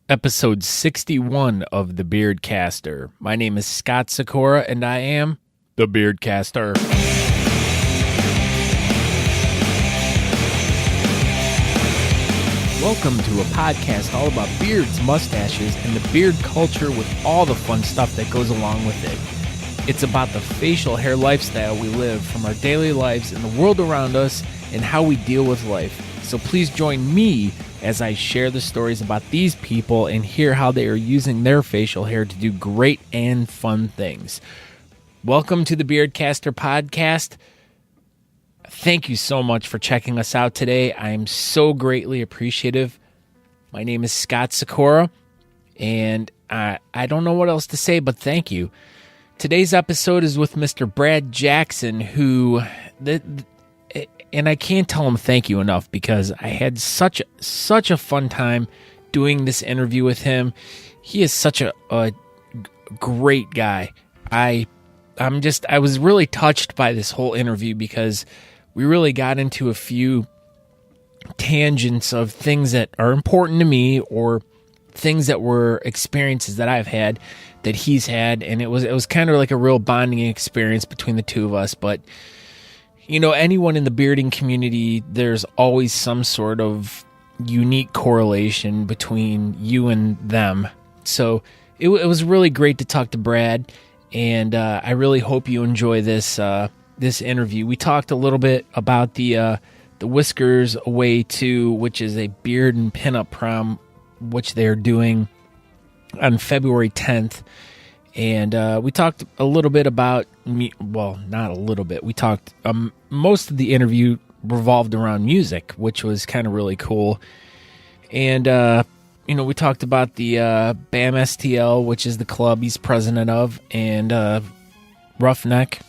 episode 61 of The Beardcaster. My name is Scott Sakura, and I am The Beardcaster. Welcome to a podcast all about beards, mustaches, and the beard culture with all the fun stuff that goes along with it. It's about the facial hair lifestyle we live from our daily lives in the world around us and how we deal with life. So please join me as I share the stories about these people and hear how they are using their facial hair to do great and fun things. Welcome to the Beardcaster podcast. Thank you so much for checking us out today. I am so greatly appreciative. My name is Scott Sakura, and I don't know what else to say, but thank you. Today's episode is with Mr. Brad Jackson, who... And I can't tell him thank you enough because I had such a fun time doing this interview with him. He is such a great guy. I was really touched by this whole interview because we really got into a few tangents of things that are important to me or things that were experiences that I've had that he's had, and it was kind of like a real bonding experience between the two of us. But you know, anyone in the bearding community, there's always some sort of unique correlation between you and them. So it was really great to talk to Brad, and I really hope you enjoy this interview. We talked a little bit about the Whisk'er Away 2, which is a beard and pinup prom, which they're doing on February 10th. And we talked a little bit about well, not a little bit. We talked, most of the interview revolved around music, which was kind of really cool. And, we talked about the BAMSTL, which is the club he's president of, and Roughneck.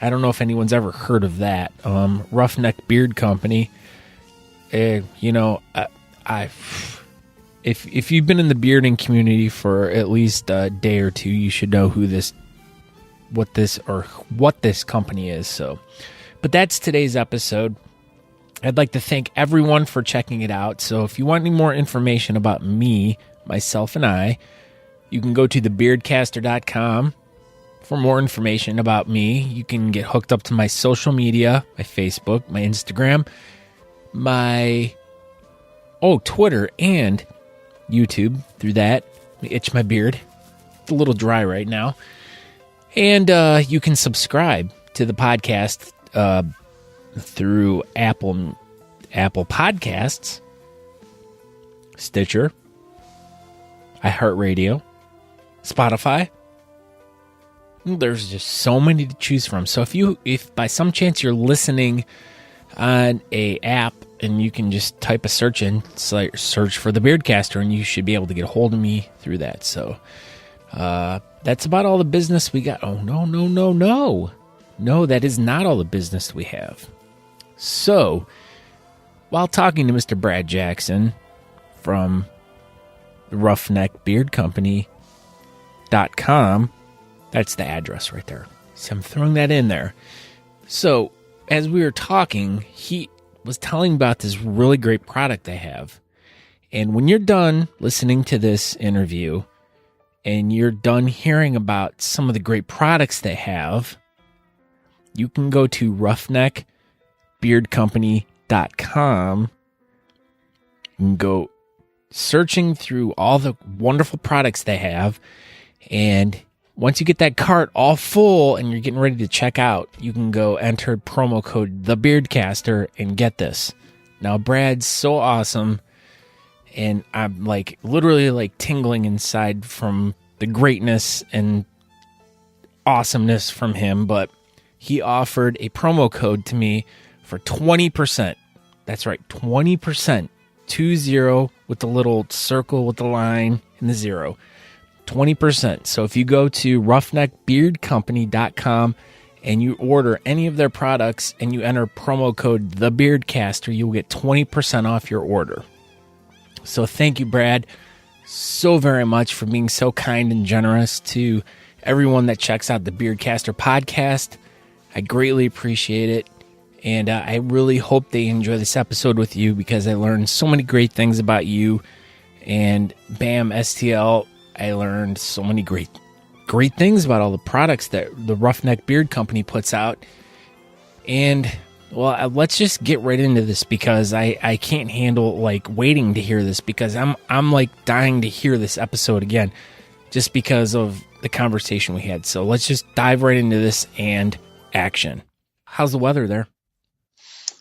I don't know if anyone's ever heard of that. Roughneck Beard Company. If you've been in the bearding community for at least a day or two, you should know what this company is. So, but that's today's episode. I'd like to thank everyone for checking it out. So if you want any more information about me, myself, and I, you can go to thebeardcaster.com for more information about me. You can get hooked up to my social media, my Facebook, my Instagram, my Twitter, and YouTube through that. Itch my beard. It's a little dry right now. And you can subscribe to the podcast through Apple Podcasts, Stitcher, iHeartRadio, Spotify. There's just so many to choose from. So if by some chance you're listening on a app, and you can just type a search in, search for the Beardcaster, and you should be able to get a hold of me through that. So that's about all the business we got. Oh, no. No, that is not all the business we have. So, while talking to Mr. Brad Jackson from the Roughneck Beard Company.com, that's the address right there. So I'm throwing that in there. So, as we were talking, he was telling about this really great product they have. And when you're done listening to this interview and you're done hearing about some of the great products they have, you can go to roughneckbeardcompany.com and go searching through all the wonderful products they have. And once you get that cart all full and you're getting ready to check out, you can go enter promo code TheBeardcaster and get this. Now, Brad's so awesome, and I'm literally tingling inside from the greatness and awesomeness from him, but he offered a promo code to me for 20%. That's right, 20%. 20 with the little circle with the line and the 0. 20%. So if you go to roughneckbeardcompany.com and you order any of their products and you enter promo code TheBeardcaster, you'll get 20% off your order. So thank you, Brad, so very much for being so kind and generous to everyone that checks out the Beardcaster podcast. I greatly appreciate it. And I really hope they enjoy this episode with you because I learned so many great things about you And BAMSTL, I learned so many great things about all the products that the Roughneck Beard Company puts out. And well, let's just get right into this, because I can't handle like waiting to hear this, because I'm like dying to hear this episode again, just because of the conversation we had. So let's just dive right into this and action. How's the weather there?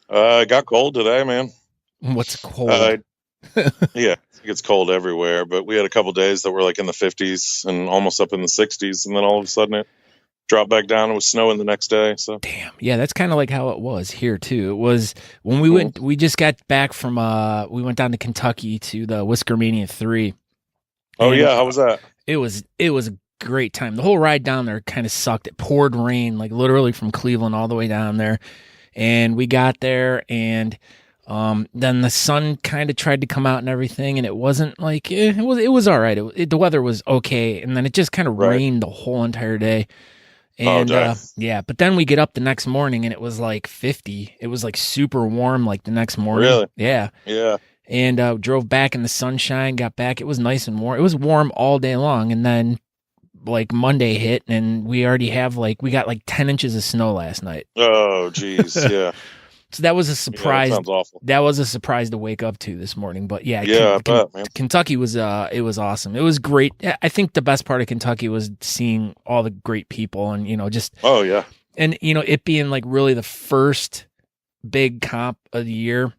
It got cold today, man. What's cold? Yeah, I think it's cold everywhere, but we had a couple days that were like in the 50s and almost up in the 60s, and then all of a sudden it dropped back down and was snowing the next day. So damn, yeah, that's kind of like how it was here too. It was when we went. We just got back from. We went down to Kentucky to the Whisk'er Mania 3. Oh yeah, how was that? It was a great time. The whole ride down there kind of sucked. It poured rain, like literally from Cleveland all the way down there, and we got there, and then the sun kind of tried to come out and everything, and it wasn't like it was all right. The weather was okay, and then it just kind of rained the whole entire day. And yeah, but then we get up the next morning and it was like 50. It was like super warm like the next morning. Really? Yeah. Yeah. And drove back in the sunshine, got back. It was nice and warm. It was warm all day long. And then like Monday hit and we already have we got like 10 inches of snow last night. Oh, geez. Yeah. So that was a surprise. Yeah, that sounds awful. That was a surprise to wake up to this morning. But yeah, I bet, man. Kentucky was it was awesome. It was great. I think the best part of Kentucky was seeing all the great people and just oh yeah, and it being like really the first big comp of the year.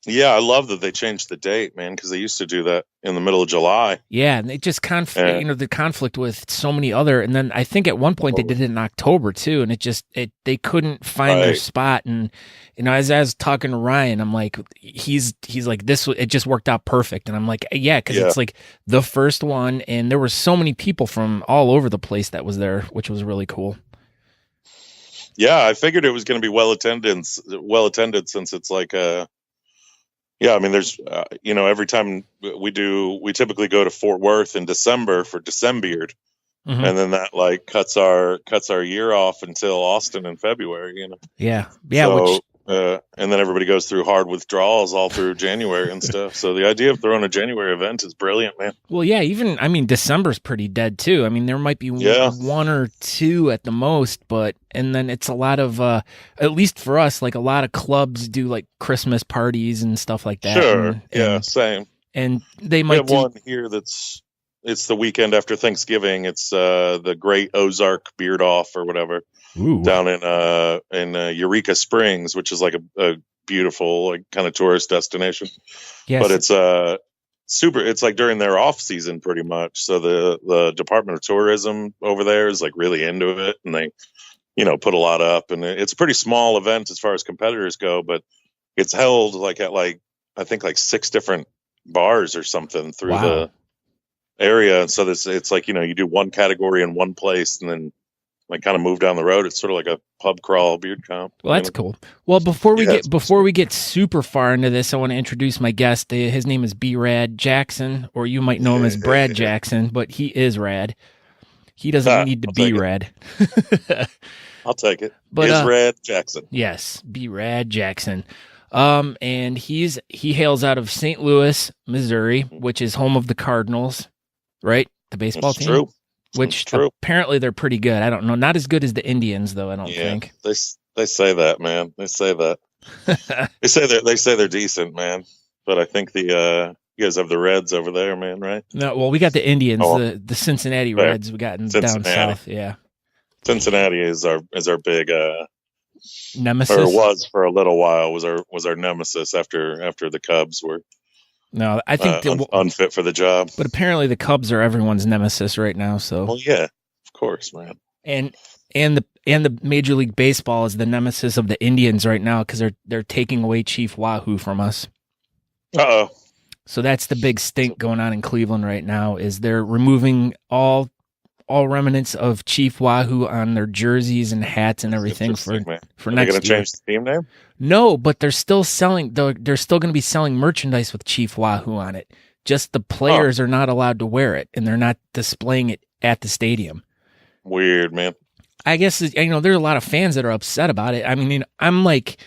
Yeah, I love that they changed the date, man, because they used to do that in the middle of July. Yeah, and it just the conflict with so many other, and then I think at one point they did it in October too, and they couldn't find their spot, and as I was talking to Ryan, I'm like, he's like it just worked out perfect, and I'm like, yeah, because it's like the first one, and there were so many people from all over the place that was there, which was really cool. Yeah, I figured it was going to be well attended since it's like yeah, I mean, there's, every time we typically go to Fort Worth in December for Decembeard, and then that like cuts our year off until Austin in February, Yeah. So, and then everybody goes through hard withdrawals all through January and stuff. So the idea of throwing a January event is brilliant, man. Well, yeah, December's pretty dead too. I mean, there might be one or two at the most, and then it's a lot of, at least for us, like a lot of clubs do like Christmas parties and stuff like that. Sure. Yeah, same. And they might have one here it's the weekend after Thanksgiving. It's the Great Ozark Beard Off or whatever. Ooh. Down in Eureka Springs, which is like a beautiful like kind of tourist destination. Yes. But it's super. It's like during their off season, pretty much. So the Department of Tourism over there is like really into it, and they put a lot up. And it's a pretty small event as far as competitors go, but it's held like at I think 6 different bars or something through the area. And so it's like you do one category in one place, and then like kind of move down the road. It's sort of like a pub crawl beard comp. Well, that's cool. Well, before we get super far into this, I want to introduce my guest. His name is Brad Jackson, or you might know him as Brad Jackson, but he is rad. He doesn't need to be rad. I'll take it. But Brad Jackson. Yes, Brad Jackson. And he hails out of St. Louis, Missouri, which is home of the Cardinals, right? The baseball team. True. Which apparently they're pretty good. I don't know. Not as good as the Indians, though, I don't think. They say that, man. They say that. they say they're decent, man. But I think the you guys have the Reds over there, man, right? No, well, we got the Indians, the Cincinnati Reds. We got down south, yeah. Cincinnati is our big nemesis, or was for a little while. Was our nemesis after the Cubs were. No, I think unfit for the job. But apparently the Cubs are everyone's nemesis right now. So, well, yeah, of course, man. And the Major League Baseball is the nemesis of the Indians right now because they're taking away Chief Wahoo from us. Uh-oh. So that's the big stink going on in Cleveland right now. Is they're removing all remnants of Chief Wahoo on their jerseys and hats and everything for next year. Are they going to change the team name? No, but they're still selling. They're still going to be selling merchandise with Chief Wahoo on it. Just the players are not allowed to wear it, and they're not displaying it at the stadium. Weird, man. I guess there's a lot of fans that are upset about it. I mean, I'm like,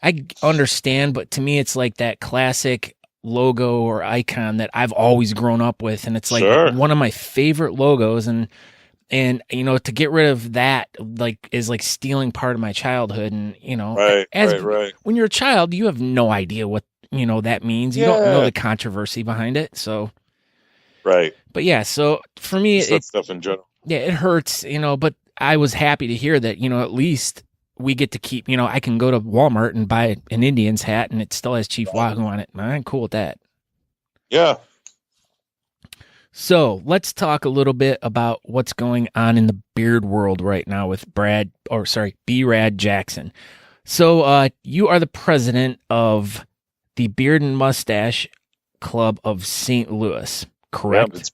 I understand, but to me, it's like that classic logo or icon that I've always grown up with, and it's like Sure. one of my favorite logos. And you know, to get rid of that like is like stealing part of my childhood. And you know, Right. when you're a child, you have no idea what that means. You don't know the controversy behind it. So right. But yeah, so for me, Just that stuff in general. Yeah, it hurts, but I was happy to hear that, at least we get to keep, I can go to Walmart and buy an Indians hat and it still has Chief Wahoo on it. I'm cool with that. Yeah. So let's talk a little bit about what's going on in the beard world right now with Brad Jackson. So you are the president of the Beard and Mustache Club of St. Louis, correct? Yeah, it's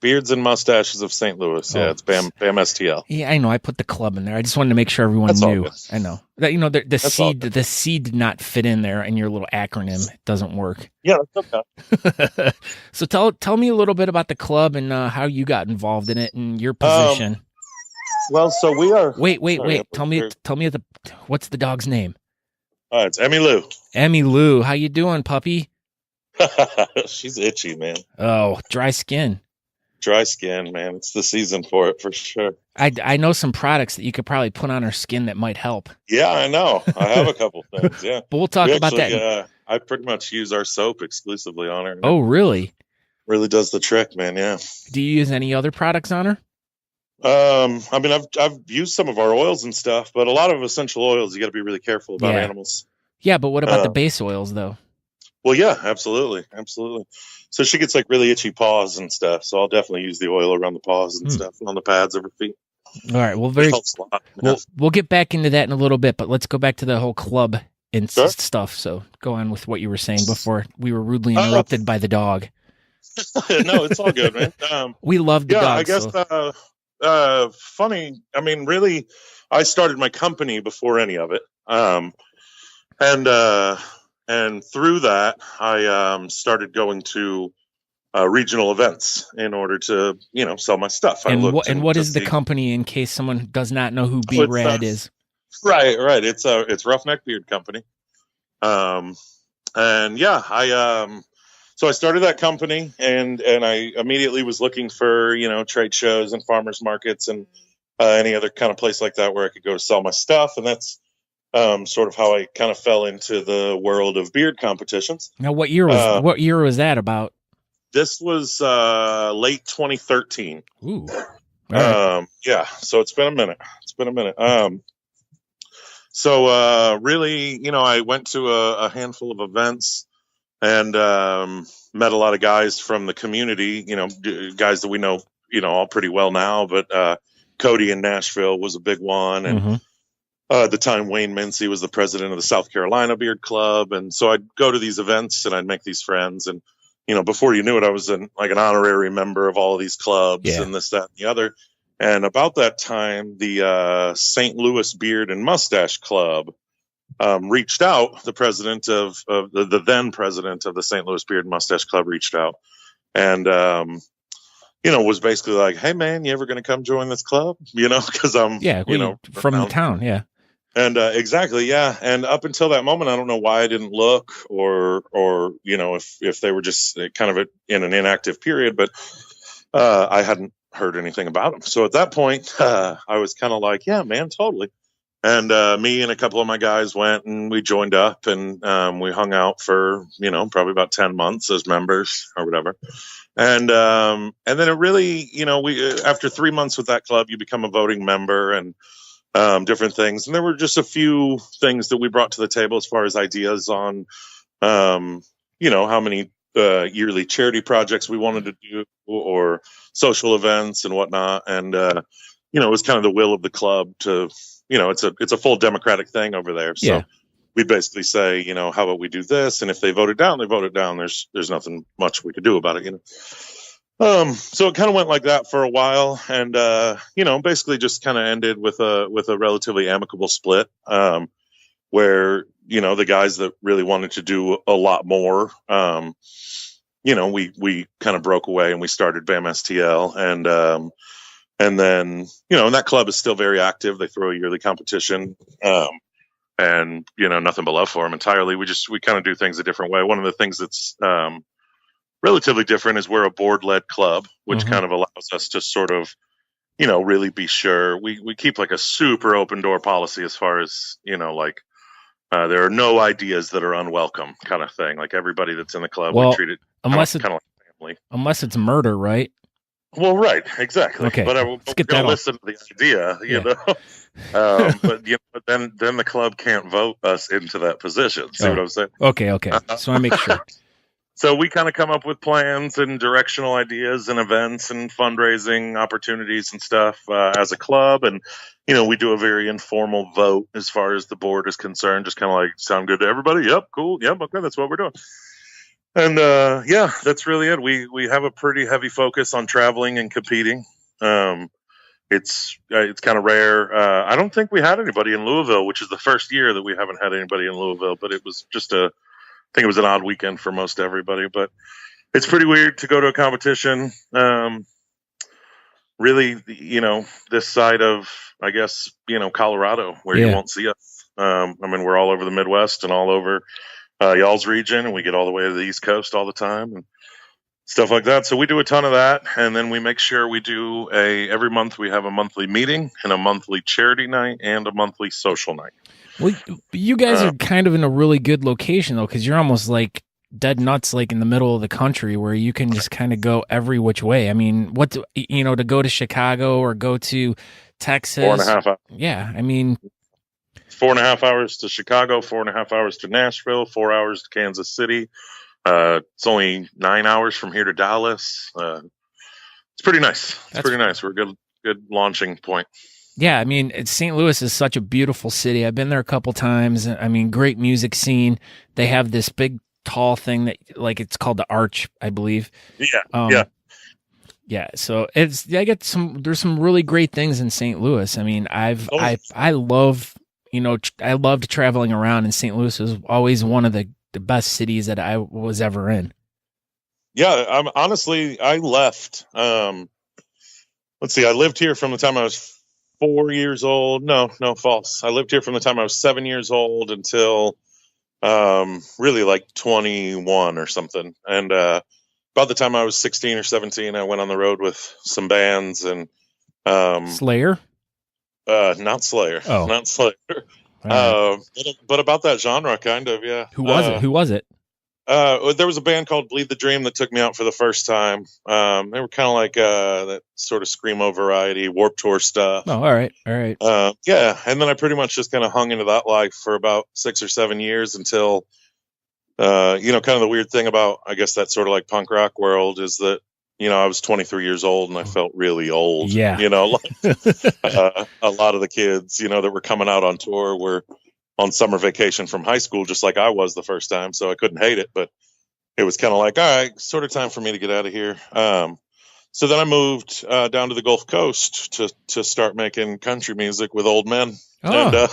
Beards and Mustaches of St. Louis. Yeah, it's BAMSTL. Yeah, I know. I put the club in there. I just wanted to make sure everyone knew. I know that the C did not fit in there, and your little acronym doesn't work. Yeah, that's okay. So tell me a little bit about the club and how you got involved in it and your position. Well, so we are. Wait. Tell me what's the dog's name? It's Emmy Lou. Emmy Lou, how you doing, puppy? She's itchy, man. Oh, dry skin. Dry skin, man. It's the season for it, for sure. I know some products that you could probably put on her skin that might help. Yeah, I know. I have a couple things, yeah. But we'll talk about that. I pretty much use our soap exclusively on her. Oh, really? Really does the trick, man, yeah. Do you use any other products on her? I mean, I've used some of our oils and stuff, but a lot of essential oils, you got to be really careful about animals. Yeah, but what about the base oils, though? Well, yeah, absolutely. So she gets like really itchy paws and stuff. So I'll definitely use the oil around the paws and stuff on the pads of her feet. All right. Well, we'll get back into that in a little bit, but let's go back to the whole club and stuff. So go on with what you were saying before we were rudely interrupted by the dog. No, it's all good, man. We love the dog. I guess funny. I mean, really, I started my company before any of it. And through that, I started going to regional events in order to, sell my stuff. And what is the company, in case someone does not know who B-Rad is? Right. It's Roughneck Beard Company. So I started that company, and I immediately was looking for, trade shows and farmers markets and any other kind of place like that where I could go to sell my stuff. And that's sort of how I kind of fell into the world of beard competitions. Now, what year was that about? This was late 2013. Ooh. Right. Yeah. So it's been a minute. Really, I went to a handful of events and met a lot of guys from the community. Guys that we know, all pretty well now. But Cody in Nashville was a big one, and at the time, Wayne Mincy was the president of the South Carolina Beard Club. And so I'd go to these events and I'd make these friends. And, before you knew it, I was an honorary member of all of these clubs and this, that, and the other. And about that time, the St. Louis Beard and Mustache Club reached out. The president of the then president of the St. Louis Beard and Mustache Club reached out and, was basically like, hey, man, you ever going to come join this club? Because I'm, from the town. Yeah. And exactly, yeah. And up until that moment, I don't know why I didn't look, or if they were just kind of in an inactive period, but I hadn't heard anything about them. So at that point, I was kind of like, yeah, man, totally. And me and a couple of my guys went and we joined up, and we hung out for probably about 10 months as members or whatever. And then it really, we after 3 months with that club, you become a voting member and different things. And there were just a few things that we brought to the table as far as ideas on, how many yearly charity projects we wanted to do or social events and whatnot. And, it was kind of the will of the club to, it's a full democratic thing over there. So we basically say, how about we do this? And if they vote it down, they vote it down. There's nothing much we could do about it, So it kind of went like that for a while, and basically just kind of ended with a relatively amicable split, where the guys that really wanted to do a lot more, we kind of broke away and we started BAMSTL, and then and that club is still very active. They throw a yearly competition, and, nothing but love for them entirely. We kind of do things a different way. One of the things that's relatively different is we're a board-led club, which kind of allows us to sort of, really be sure. We keep like a super open door policy as far as, there are no ideas that are unwelcome kind of thing. Like everybody that's in the club, we treat it kind of like family. Unless it's murder, right? Well, right, exactly. Okay, but we're going to listen to the idea, you know. But then the club can't vote us into that position. See what I'm saying? Okay. So I make sure. So we kind of come up with plans and directional ideas and events and fundraising opportunities and stuff as a club. And, we do a very informal vote as far as the board is concerned. Just kind of like, sound good to everybody? Yep, cool. Yep, okay, that's what we're doing. And, that's really it. We have a pretty heavy focus on traveling and competing. It's kind of rare. I don't think we had anybody in Louisville, which is the first year that we haven't had anybody in Louisville, but it was just I think it was an odd weekend for most everybody, but it's pretty weird to go to a competition. Really, this side of, I guess, Colorado, where you won't see us. We're all over the Midwest and all over y'all's region, and we get all the way to the East Coast all the time and stuff like that. So we do a ton of that, and then we make sure we do every month we have a monthly meeting and a monthly charity night and a monthly social night. Well, you guys are kind of in a really good location though, because you're almost like dead nuts, like in the middle of the country, where you can just kind of go every which way. I mean, to go to Chicago or go to Texas, 4.5 hours. Yeah, 4.5 hours to Chicago, 4.5 hours to Nashville, 4 hours to Kansas City. It's only 9 hours from here to Dallas. It's pretty nice. Pretty nice. We're a good launching point. Yeah, St. Louis is such a beautiful city. I've been there a couple times. Great music scene. They have this big, tall thing that, like, it's called the Arch, I believe. Yeah. Yeah. So there's some really great things in St. Louis. I loved traveling around, and St. Louis was always one of the best cities that I was ever in. Yeah, I left. Let's see, I lived here from the time I was 4 years old. No, false. I lived here from the time I was 7 years old until really like 21 or something. And about the time I was 16 or 17, I went on the road with some bands and Slayer? Not Slayer. Oh. Not Slayer. Right. But about that genre, kind of, yeah. Who was it? There was a band called Bleed the Dream that took me out for the first time. They were kind of like that sort of screamo variety, Warped Tour stuff. Oh, all right. Yeah, and then I pretty much just kind of hung into that life for about 6 or 7 years until, kind of the weird thing about, I guess, that sort of like punk rock world is that, I was 23 years old and I felt really old. Yeah. A lot of the kids, that were coming out on tour were on summer vacation from high school, just like I was the first time. So I couldn't hate it, but it was kind of like, all right, sort of time for me to get out of here. So then I moved down to the Gulf Coast to start making country music with old men. Oh. And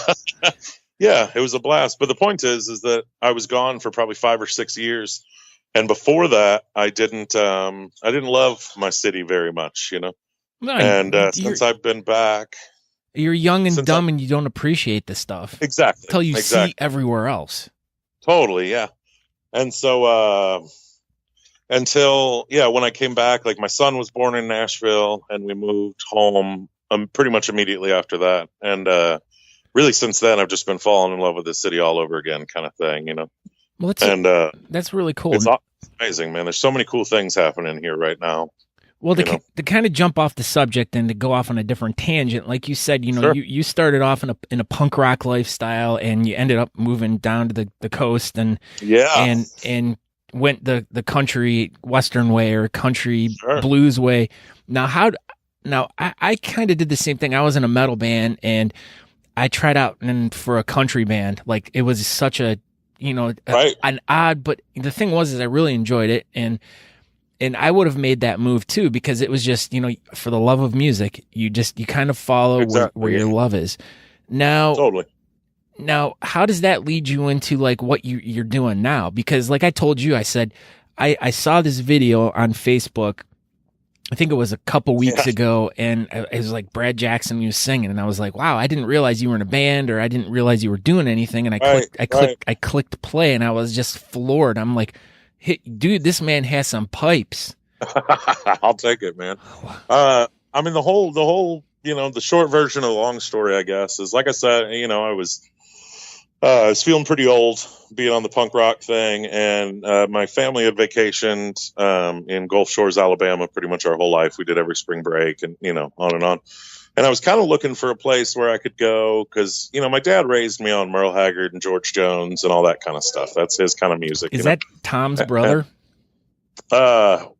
yeah, it was a blast. But the point is that I was gone for probably 5 or 6 years. And before that, I didn't love my city very much, No, and since I've been back, you're young and dumb, and you don't appreciate the stuff exactly until you see everywhere else. Totally, yeah. And so when I came back, like my son was born in Nashville, and we moved home pretty much immediately after that. And really, since then, I've just been falling in love with the city all over again, kind of thing, Well, that's really cool. It's amazing, man. There's so many cool things happening here right now. Well, to kind of jump off the subject and to go off on a different tangent, like you said, Sure. you started off in a punk rock lifestyle, and you ended up moving down to the coast and went the country western way or country blues way. Now I kind of did the same thing. I was in a metal band, and I tried out for a country band. Like, it was such a an odd, but the thing is I really enjoyed it, and I would have made that move too, because it was just, for the love of music, you kind of follow where your love is. Now, totally. Now, how does that lead you into like what you're doing now? Because like I told you, I said, I saw this video on Facebook I think it was a couple weeks ago, and it was like Brad Jackson was singing, and I was like, "Wow, I didn't realize you were in a band, or I didn't realize you were doing anything." And I clicked play, and I was just floored. I'm like, hey, "Dude, this man has some pipes." I'll take it, man. I mean, the whole, you know, the short version of the long story, I guess, is like I said, you know, I was feeling pretty old being on the punk rock thing, and my family had vacationed in Gulf Shores, Alabama, pretty much our whole life. We did every spring break, and you know, on and on. And I was kind of looking for a place where I could go because, you know, my dad raised me on Merle Haggard and George Jones and all that kind of stuff. That's his kind of music. Is that Tom's brother?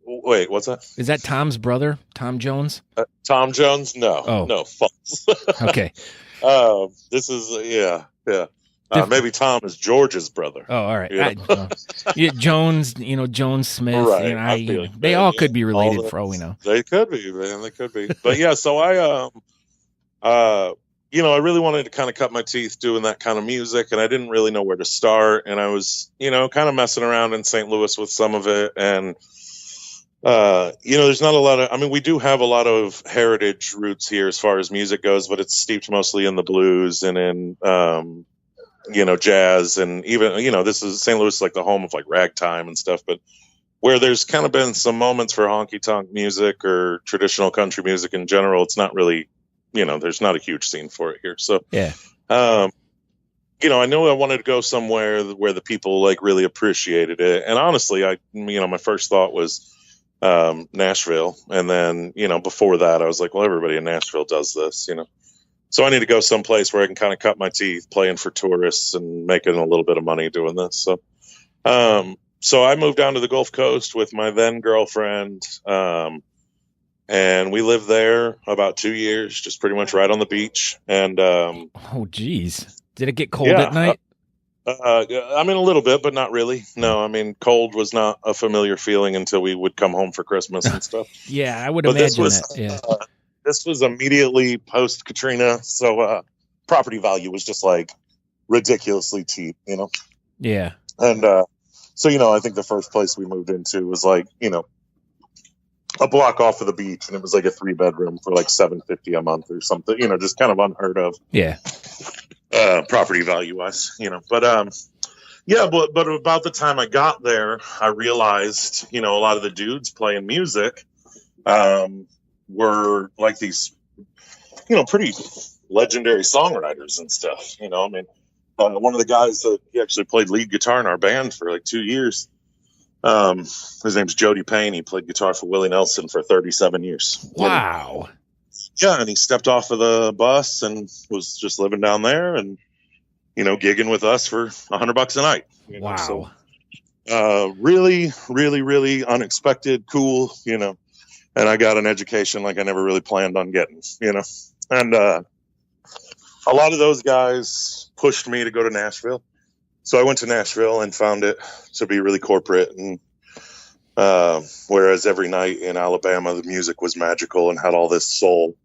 Wait, what's that? Is that Tom's brother, Tom Jones? Tom Jones? No, no, false. Okay. This is yeah. Maybe Tom is George's brother. Oh, all right. You know? Jones, you know, Jones Smith. Right. You know, they all could be related for all we know. They could be, man. They could be. But yeah, so you know, I really wanted to kind of cut my teeth doing that kind of music, and I didn't really know where to start. And I was, you know, kind of messing around in St. Louis with some of it. And, you know, there's not a lot of, I mean, we do have a lot of heritage roots here as far as music goes, but it's steeped mostly in the blues and in, you know, jazz, and even, you know, this is St. Louis, like the home of like ragtime and stuff, but where there's kind of been some moments for honky tonk music or traditional country music in general, it's not really, you know, there's not a huge scene for it here. So, yeah. You know, I knew I wanted to go somewhere where the people like really appreciated it. And honestly, you know, my first thought was, Nashville. And then, you know, before that, I was like, well, everybody in Nashville does this, you know. So I need to go someplace where I can kind of cut my teeth playing for tourists and making a little bit of money doing this. So, so I moved down to the Gulf Coast with my then girlfriend, and we lived there about 2 years, just pretty much right on the beach. And oh, geez, did it get cold at night? I mean, a little bit, but not really. No, I mean, cold was not a familiar feeling until we would come home for Christmas and stuff. Yeah, I would imagine that. Yeah. This was immediately post Katrina, so property value was just like ridiculously cheap, you know? Yeah. And so, you know, I think the first place we moved into was like, you know, a block off of the beach, and it was like a 3-bedroom for like $750 a month or something, you know, just kind of unheard of. Yeah. Property value wise, you know, but yeah, but about the time I got there, I realized, you know, a lot of the dudes playing music were like these, you know, pretty legendary songwriters and stuff. You know, I mean, one of the guys that he actually played lead guitar in our band for like 2 years. His name's Jody Payne. He played guitar for Willie Nelson for 37 years. Wow. Yeah, and he stepped off of the bus and was just living down there, and you know, gigging with us for $100 a night. You know? Wow. So, really, really, really unexpected, cool. You know. And I got an education like I never really planned on getting, you know. And a lot of those guys pushed me to go to Nashville. So I went to Nashville and found it to be really corporate. And whereas every night in Alabama, the music was magical and had all this soul,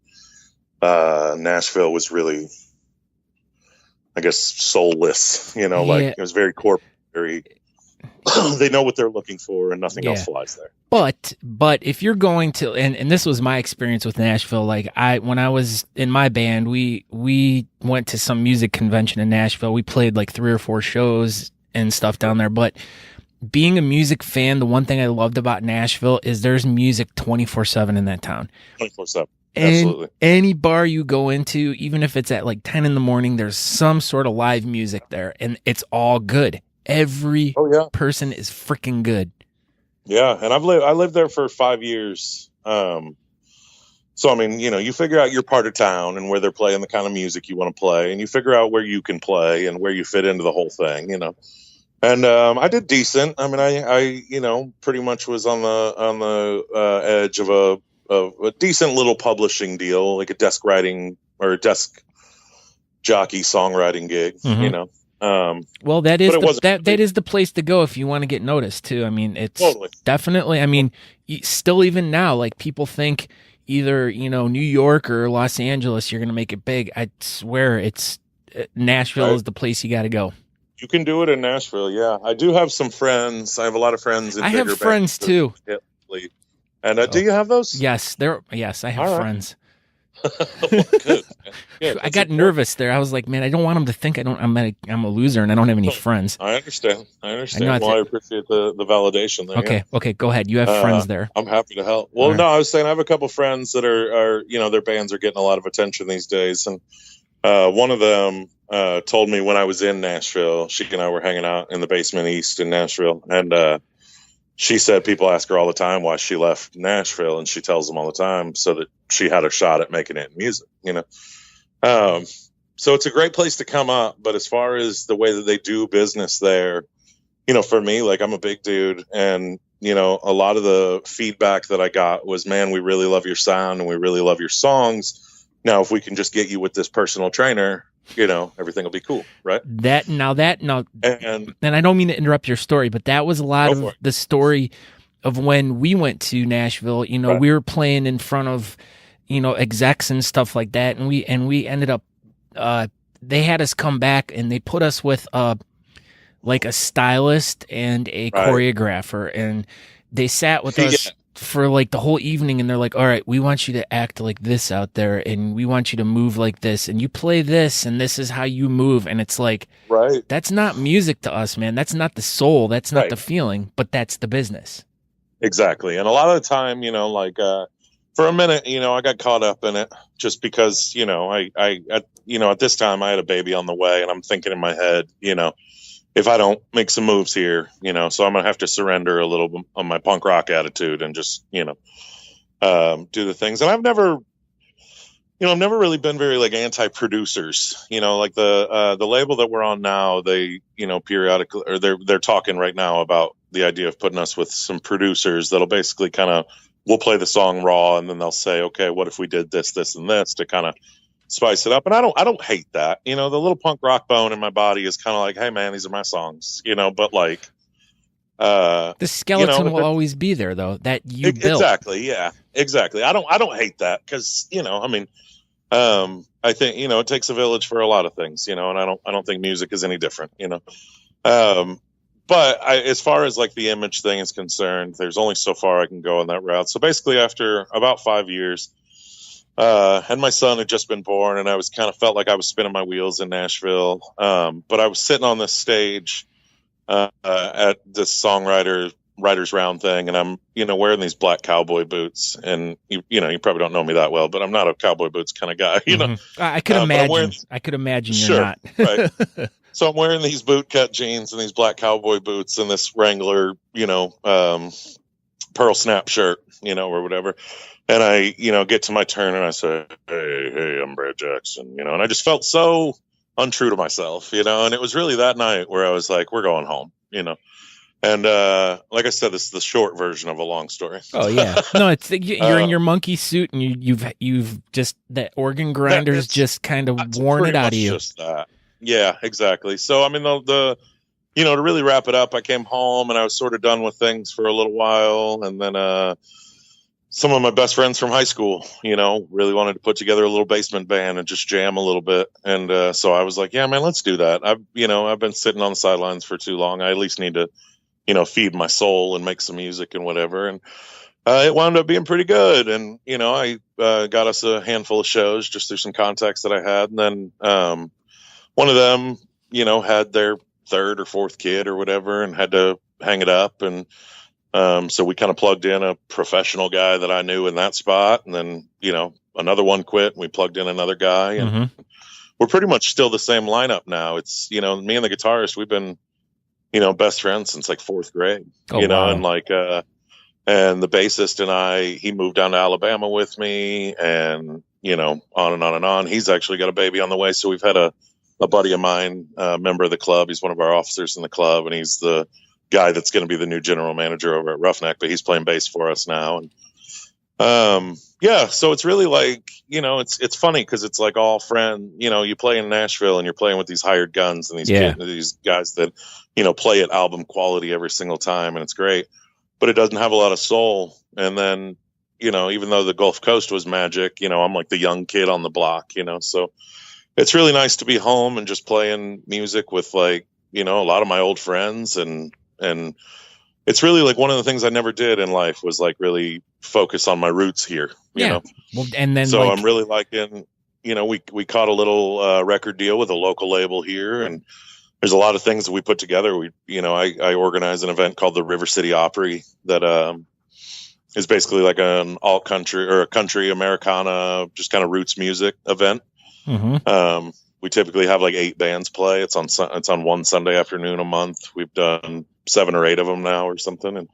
Nashville was really, I guess, soulless, you know, like it was very corporate, very... they know what they're looking for, and nothing else flies there. But if you're going to, and this was my experience with Nashville, like when I was in my band, we went to some music convention in Nashville. We played like 3 or 4 shows and stuff down there. But being a music fan, the one thing I loved about Nashville is there's music 24/7 in that town. 24/7. Absolutely. Any bar you go into, even if it's at like 10 in the morning, there's some sort of live music there, and it's all good. Every person is freaking good. Yeah, and I lived there for 5 years. So I mean, you know, you figure out your part of town and where they're playing the kind of music you want to play, and you figure out where you can play and where you fit into the whole thing, you know. And I did decent. I mean, I you know, pretty much was on the edge of a decent little publishing deal, like a desk writing or a desk jockey songwriting gig, you know. Well, that is that is the place to go if you want to get noticed too. I mean, it's definitely. I mean, still even now, like people think either, you know, New York or Los Angeles, you're going to make it big. I swear, it's Nashville is the place you got to go. You can do it in Nashville. Yeah, I do have some friends. I have a lot of friends. I have friends too. And do you have those? Yes, I have All right. friends. Well, good. Good. I got nervous there. I was like, man, I don't want them to think I'm a loser and I don't have any friends. I understand. I I appreciate the validation there. Okay. Yeah. Okay. Go ahead. You have friends there. I'm happy to help. Well, no, I was saying I have a couple friends that are their bands are getting a lot of attention these days. And one of them told me when I was in Nashville, she and I were hanging out in the basement east in Nashville. And she said people ask her all the time why she left Nashville. And she tells them all the time so that she had a shot at making it in music, So it's a great place to come up. But as far as the way that they do business there, for me, like I'm a big dude and, a lot of the feedback that I got was, man, we really love your sound and we really love your songs. Now, if we can just get you with this personal trainer, everything will be cool. Right. And I don't mean to interrupt your story, but that was a lot of the story of when we went to Nashville. Right. We were playing in front of, execs and stuff like that. And we ended up, they had us come back and they put us with, like a stylist and a choreographer, and they sat with us for like the whole evening, and they're like, all right, we want you to act like this out there, and we want you to move like this, and you play this, and this is how you move. And it's like, that's not music to us, man. That's not the soul. That's not the feeling, but that's the business. Exactly. And a lot of the time, for a minute, I got caught up in it just because, at this time I had a baby on the way, and I'm thinking in my head, if I don't make some moves here, so I'm going to have to surrender a little bit on my punk rock attitude and just, do the things. And I've never really been very like anti-producers, like the label that we're on now, they, periodically, or they're talking right now about the idea of putting us with some producers that'll basically we'll play the song raw, and then they'll say, okay, what if we did this, this, and this to kind of spice it up. And I don't hate that. The little punk rock bone in my body is kind of like, hey man, these are my songs, but like the skeleton will always be there though, that you built. Exactly. Yeah, exactly. I don't hate that because, I think, it takes a village for a lot of things, and I don't think music is any different, but as far as like the image thing is concerned, there's only so far I can go on that route. So basically after about 5 years, and my son had just been born, and I was felt like I was spinning my wheels in Nashville. But I was sitting on this stage at this writers round thing, and I'm wearing these black cowboy boots, and you probably don't know me that well, but I'm not a cowboy boots kind of guy. I could imagine. I could imagine you're not. Right. So I'm wearing these boot cut jeans and these black cowboy boots and this Wrangler, pearl snap shirt, or whatever. And I, get to my turn and I say, hey, I'm Brad Jackson, and I just felt so untrue to myself, and it was really that night where I was like, we're going home, And like I said, this is the short version of a long story. Oh yeah, no, it's you're in your monkey suit, and you've just that organ grinder's just kind of worn it out of you. Just that. Yeah, exactly. So I mean, the to really wrap it up, I came home and I was sort of done with things for a little while, and then some of my best friends from high school, really wanted to put together a little basement band and just jam a little bit. And so I was like, yeah, man, let's do that. I've been sitting on the sidelines for too long. I at least need to, feed my soul and make some music and whatever. And it wound up being pretty good. And, I got us a handful of shows just through some contacts that I had. And then one of them, had their third or fourth kid or whatever and had to hang it up. And so we kind of plugged in a professional guy that I knew in that spot. And then, another one quit and we plugged in another guy. And we're pretty much still the same lineup now. It's, me and the guitarist, we've been, best friends since like fourth grade, wow. And like, and the bassist and he moved down to Alabama with me and, on and on and on. He's actually got a baby on the way. So we've had a buddy of mine, member of the club. He's one of our officers in the club, and he's the guy that's going to be the new general manager over at Roughneck, but he's playing bass for us now. And so it's really like, it's funny because it's like all friend, you play in Nashville and you're playing with these hired guns and these guys that, play at album quality every single time, and it's great, but it doesn't have a lot of soul. And then, even though the Gulf Coast was magic, I'm like the young kid on the block, so it's really nice to be home and just playing music with like, a lot of my old friends and it's really like one of the things I never did in life was like really focus on my roots here, you know? Well, and then so I'm really liking, you know, we caught a little record deal with a local label here, and there's a lot of things that we put together. I organize an event called the River City Opry that is basically like an all country or a country Americana, just kind of roots music event. Mm-hmm. We typically have like 8 bands play. It's on one Sunday afternoon a month. We've done 7 or 8 of them now or something. And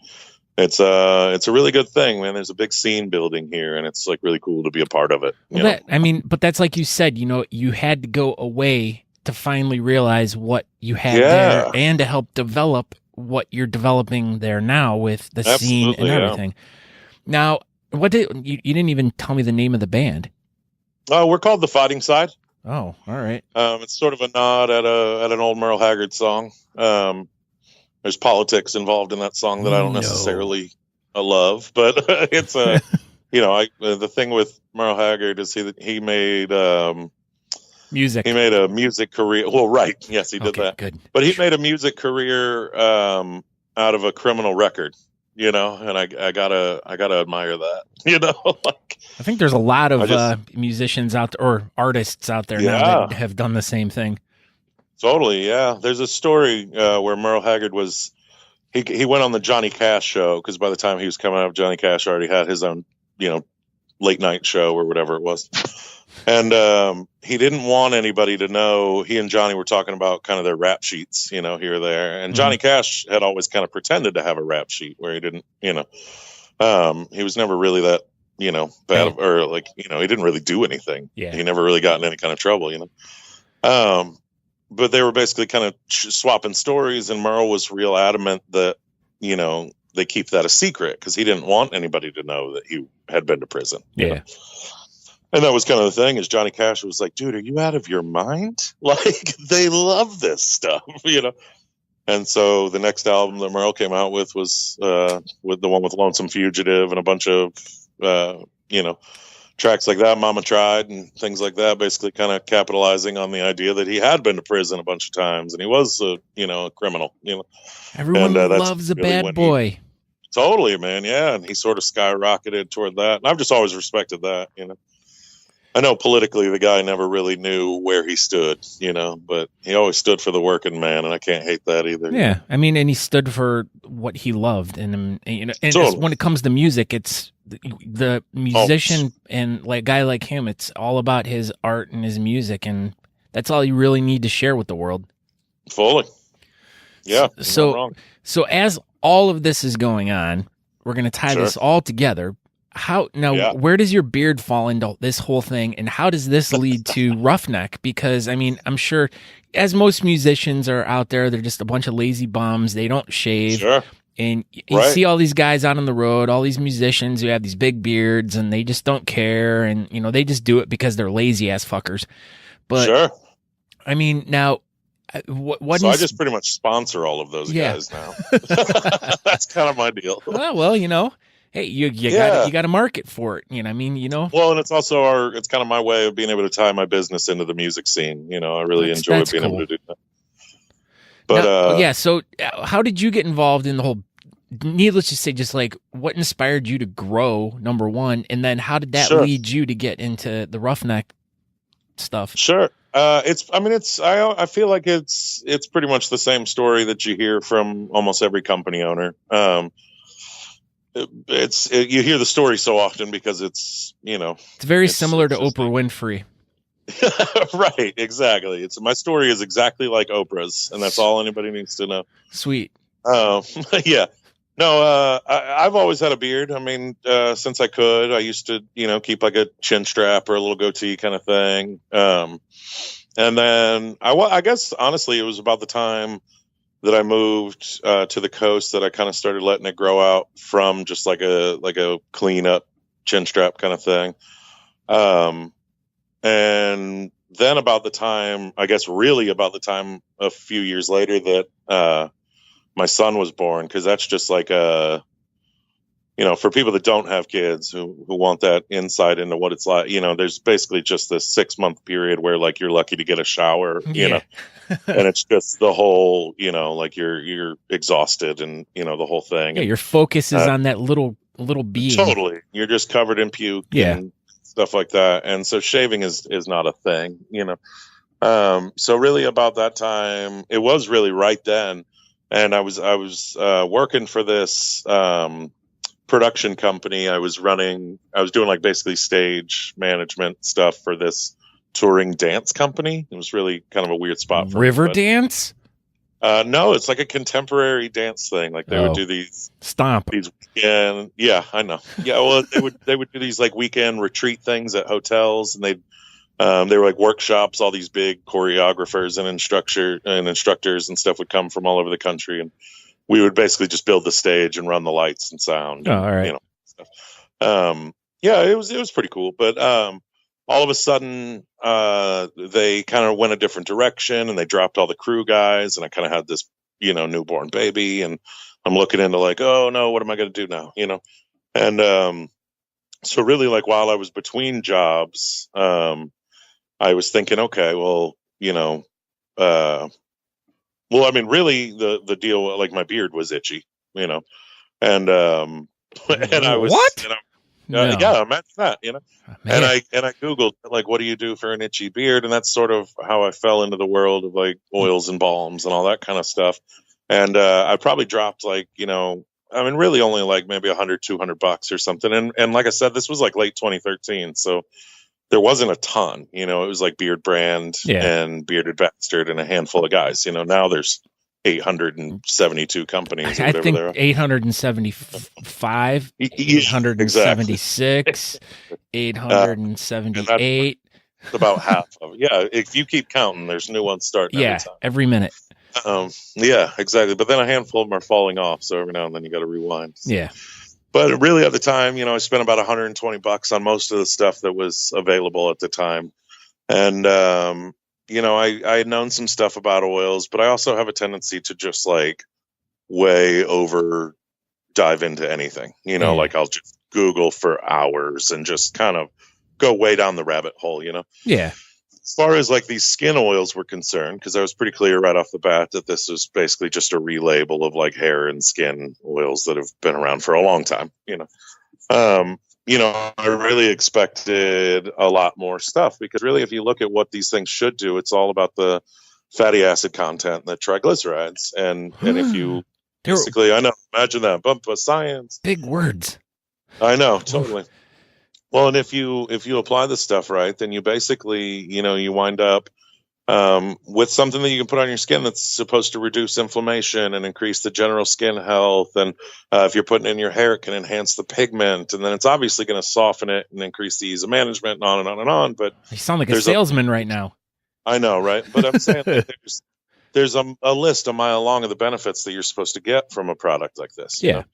it's a really good thing, man. There's a big scene building here, and it's like really cool to be a part of it. But that's like you said, you know, you had to go away to finally realize what you had there and to help develop what you're developing there now with the scene and everything. Now, what did you didn't even tell me the name of the band? Oh, we're called The Fighting Side. Oh, all right. It's sort of a nod at an old Merle Haggard song. There's politics involved in that song that I don't necessarily love, but it's the thing with Merle Haggard is he made music. He made a music career. Well, right. Yes, he did that. Good. But he made a music career out of a criminal record, you know, and I gotta admire that, you know. I think there's a lot of musicians out there, or artists out there now that have done the same thing. Totally, yeah. There's a story where Merle Haggard was he went on the Johnny Cash show, because by the time he was coming up, Johnny Cash already had his own, you know, late night show or whatever it was. And he didn't want anybody to know. He and Johnny were talking about kind of their rap sheets, you know, here or there. And Johnny Cash had always kind of pretended to have a rap sheet where he didn't, you know, he was never really that, you know, bad or like, you know, he didn't really do anything. Yeah. He never really got in any kind of trouble, you know. But they were basically kind of swapping stories, and Merle was real adamant that, you know, they keep that a secret because he didn't want anybody to know that he had been to prison. You know? And that was kind of the thing, is Johnny Cash was like, dude, are you out of your mind? Like, they love this stuff, you know? And so the next album that Merle came out with was with the one with Lonesome Fugitive and a bunch of, you know, tracks like that, Mama Tried and things like that, basically kind of capitalizing on the idea that he had been to prison a bunch of times and he was, you know, a criminal, you know. Everyone loves a bad boy. Totally, man. Yeah. And he sort of skyrocketed toward that. And I've just always respected that, you know. I know politically the guy never really knew where he stood, you know, but he always stood for the working man, and I can't hate that either. Yeah, I mean, and he stood for what he loved, and you know, and when it comes to music, it's the musician and like guy like him. It's all about his art and his music, and that's all you really need to share with the world. Fully, yeah. So as all of this is going on, we're going to tie this all together. Where does your beard fall into this whole thing, and how does this lead to Roughneck? Because I mean, I'm sure, as most musicians are out there, they're just a bunch of lazy bums. They don't shave, and you see all these guys out on the road, all these musicians who have these big beards, and they just don't care, and you know, they just do it because they're lazy ass fuckers. But I mean, now. I just pretty much sponsor all of those guys now. That's kind of my deal. Well, you know. Hey, you got to market for it, you know. I mean, you know. Well, and it's also it's kind of my way of being able to tie my business into the music scene. You know, I really enjoy being able to do that. But so how did you get involved in the whole? Needless to say, just like what inspired you to grow, number one, and then how did that lead you to get into the Roughneck stuff? Sure. I feel like it's pretty much the same story that you hear from almost every company owner. You hear the story so often because it's, you know, it's very similar to Oprah Winfrey. Right, exactly. My story is exactly like Oprah's, and that's all anybody needs to know. Sweet. Yeah. No, I've always had a beard. I mean, since I could, I used to, you know, keep like a chin strap or a little goatee kind of thing. And then I guess honestly, it was about the time that I moved to the coast that I kind of started letting it grow out from just like a clean up chin strap kind of thing. And then about the time a few years later that my son was born, because that's just like for people that don't have kids who want that insight into what it's like, there's basically just this 6-month period where like you're lucky to get a shower, and it's just the whole, like you're exhausted and, the whole thing. Yeah. Your focus is on that little being. Totally. You're just covered in puke and stuff like that. And so shaving is not a thing, so really about that time, it was really right then. And I was working for this, production company. I was doing like basically stage management stuff for this touring dance company. It was really kind of a weird spot for River me, dance? No, it's like a contemporary dance thing. Like they would do these stomp. These weekend, yeah, I know. Yeah, well, they would do these like weekend retreat things at hotels, and they were like workshops. All these big choreographers and instructors and stuff would come from all over the country, and we would basically just build the stage and run the lights and sound. Oh, all right. Stuff. It was pretty cool. But all of a sudden, they kind of went a different direction, and they dropped all the crew guys, and I kind of had this, newborn baby, and I'm looking into like, oh no, what am I going to do now? And so really, like while I was between jobs, I was thinking, okay, well, well, I mean, really, the deal, like my beard was itchy, and and I was what? No. Yeah, imagine that, and I Googled like, what do you do for an itchy beard, and that's sort of how I fell into the world of like oils and balms and all that kind of stuff. And I probably dropped like, I mean, really only like maybe $100-$200 or something. And like I said, this was like late 2013, so there wasn't a ton, it was like Beard Brand and Bearded Bastard and a handful of guys. Now there's 872 companies. Or I think 875, 876, 878. That's about half of it. Yeah, if you keep counting, there's new ones starting every time. Every minute. Yeah, exactly. But then a handful of them are falling off, so every now and then you got to rewind. Yeah. But really, at the time, I spent about $120 on most of the stuff that was available at the time. And, I had known some stuff about oils, but I also have a tendency to just like way over dive into anything, like I'll just Google for hours and just kind of go way down the rabbit hole, Yeah. As far as like these skin oils were concerned, because I was pretty clear right off the bat that this was basically just a relabel of like hair and skin oils that have been around for a long time. I really expected a lot more stuff, because really, if you look at what these things should do, it's all about the fatty acid content, the triglycerides, and if you basically, I know, imagine that bump of science, big words. I know, totally. Well, and if you apply this stuff right, then you basically, you wind up with something that you can put on your skin that's supposed to reduce inflammation and increase the general skin health. And if you're putting it in your hair, it can enhance the pigment. And then it's obviously going to soften it and increase the ease of management and on and on and on. But you sound like a salesman right now. I know, right? But I'm saying that there's a list a mile long of the benefits that you're supposed to get from a product like this. Yeah.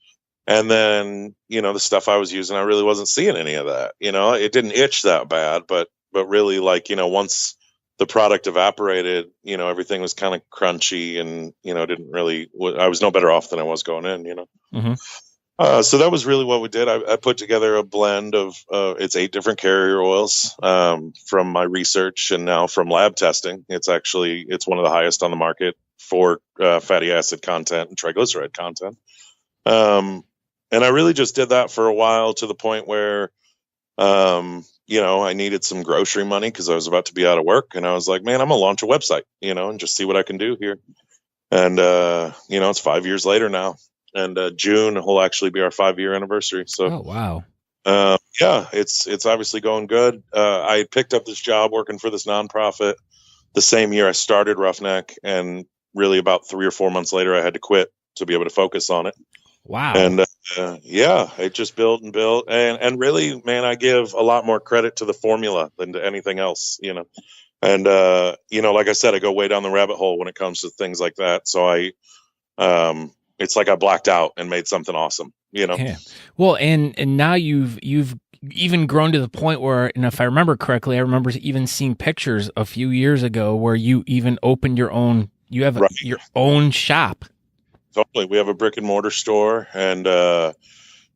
And then, the stuff I was using, I really wasn't seeing any of that. It didn't itch that bad, but really, like, once the product evaporated, everything was kind of crunchy, and, didn't really, I was no better off than I was going in, Mm-hmm. So that was really what we did. I put together a blend of, it's 8 different carrier oils, from my research and now from lab testing. It's one of the highest on the market for fatty acid content and triglyceride content. And I really just did that for a while, to the point where, I needed some grocery money because I was about to be out of work. And I was like, man, I'm going to launch a website, and just see what I can do here. And, it's 5 years later now. And June will actually be our 5-year anniversary. So, oh, wow. It's obviously going good. I picked up this job working for this nonprofit the same year I started Roughneck. And really about 3 or 4 months later, I had to quit to be able to focus on it. Wow. And it just built and built. And really, man, I give a lot more credit to the formula than to anything else, And, like I said, I go way down the rabbit hole when it comes to things like that. So it's like I blacked out and made something awesome, Yeah. Well, and now you've even grown to the point where, and if I remember correctly, I remember even seeing pictures a few years ago where you even opened your own your own shop. Totally. We have a brick and mortar store, and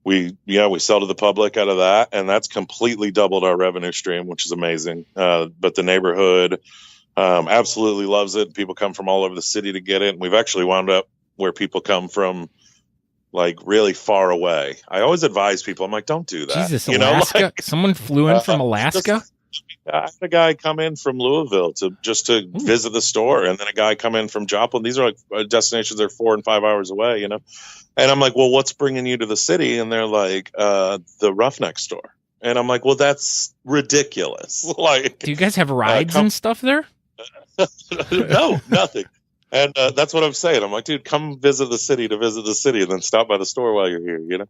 we sell to the public out of that, and that's completely doubled our revenue stream, which is amazing. But the neighborhood absolutely loves it. People come from all over the city to get it. And we've actually wound up where people come from like really far away. I always advise people, I'm like, don't do that. Jesus, Alaska? Someone flew in from Alaska? I had a guy come in from Louisville to visit the store, and then a guy come in from Joplin. These are like destinations that are 4 and 5 hours away, And I'm like, well, what's bringing you to the city? And they're like, the Roughneck store. And I'm like, well, that's ridiculous. Like, do you guys have rides and stuff there? No, nothing. And that's what I'm saying. I'm like, dude, come visit the city to visit the city, and then stop by the store while you're here,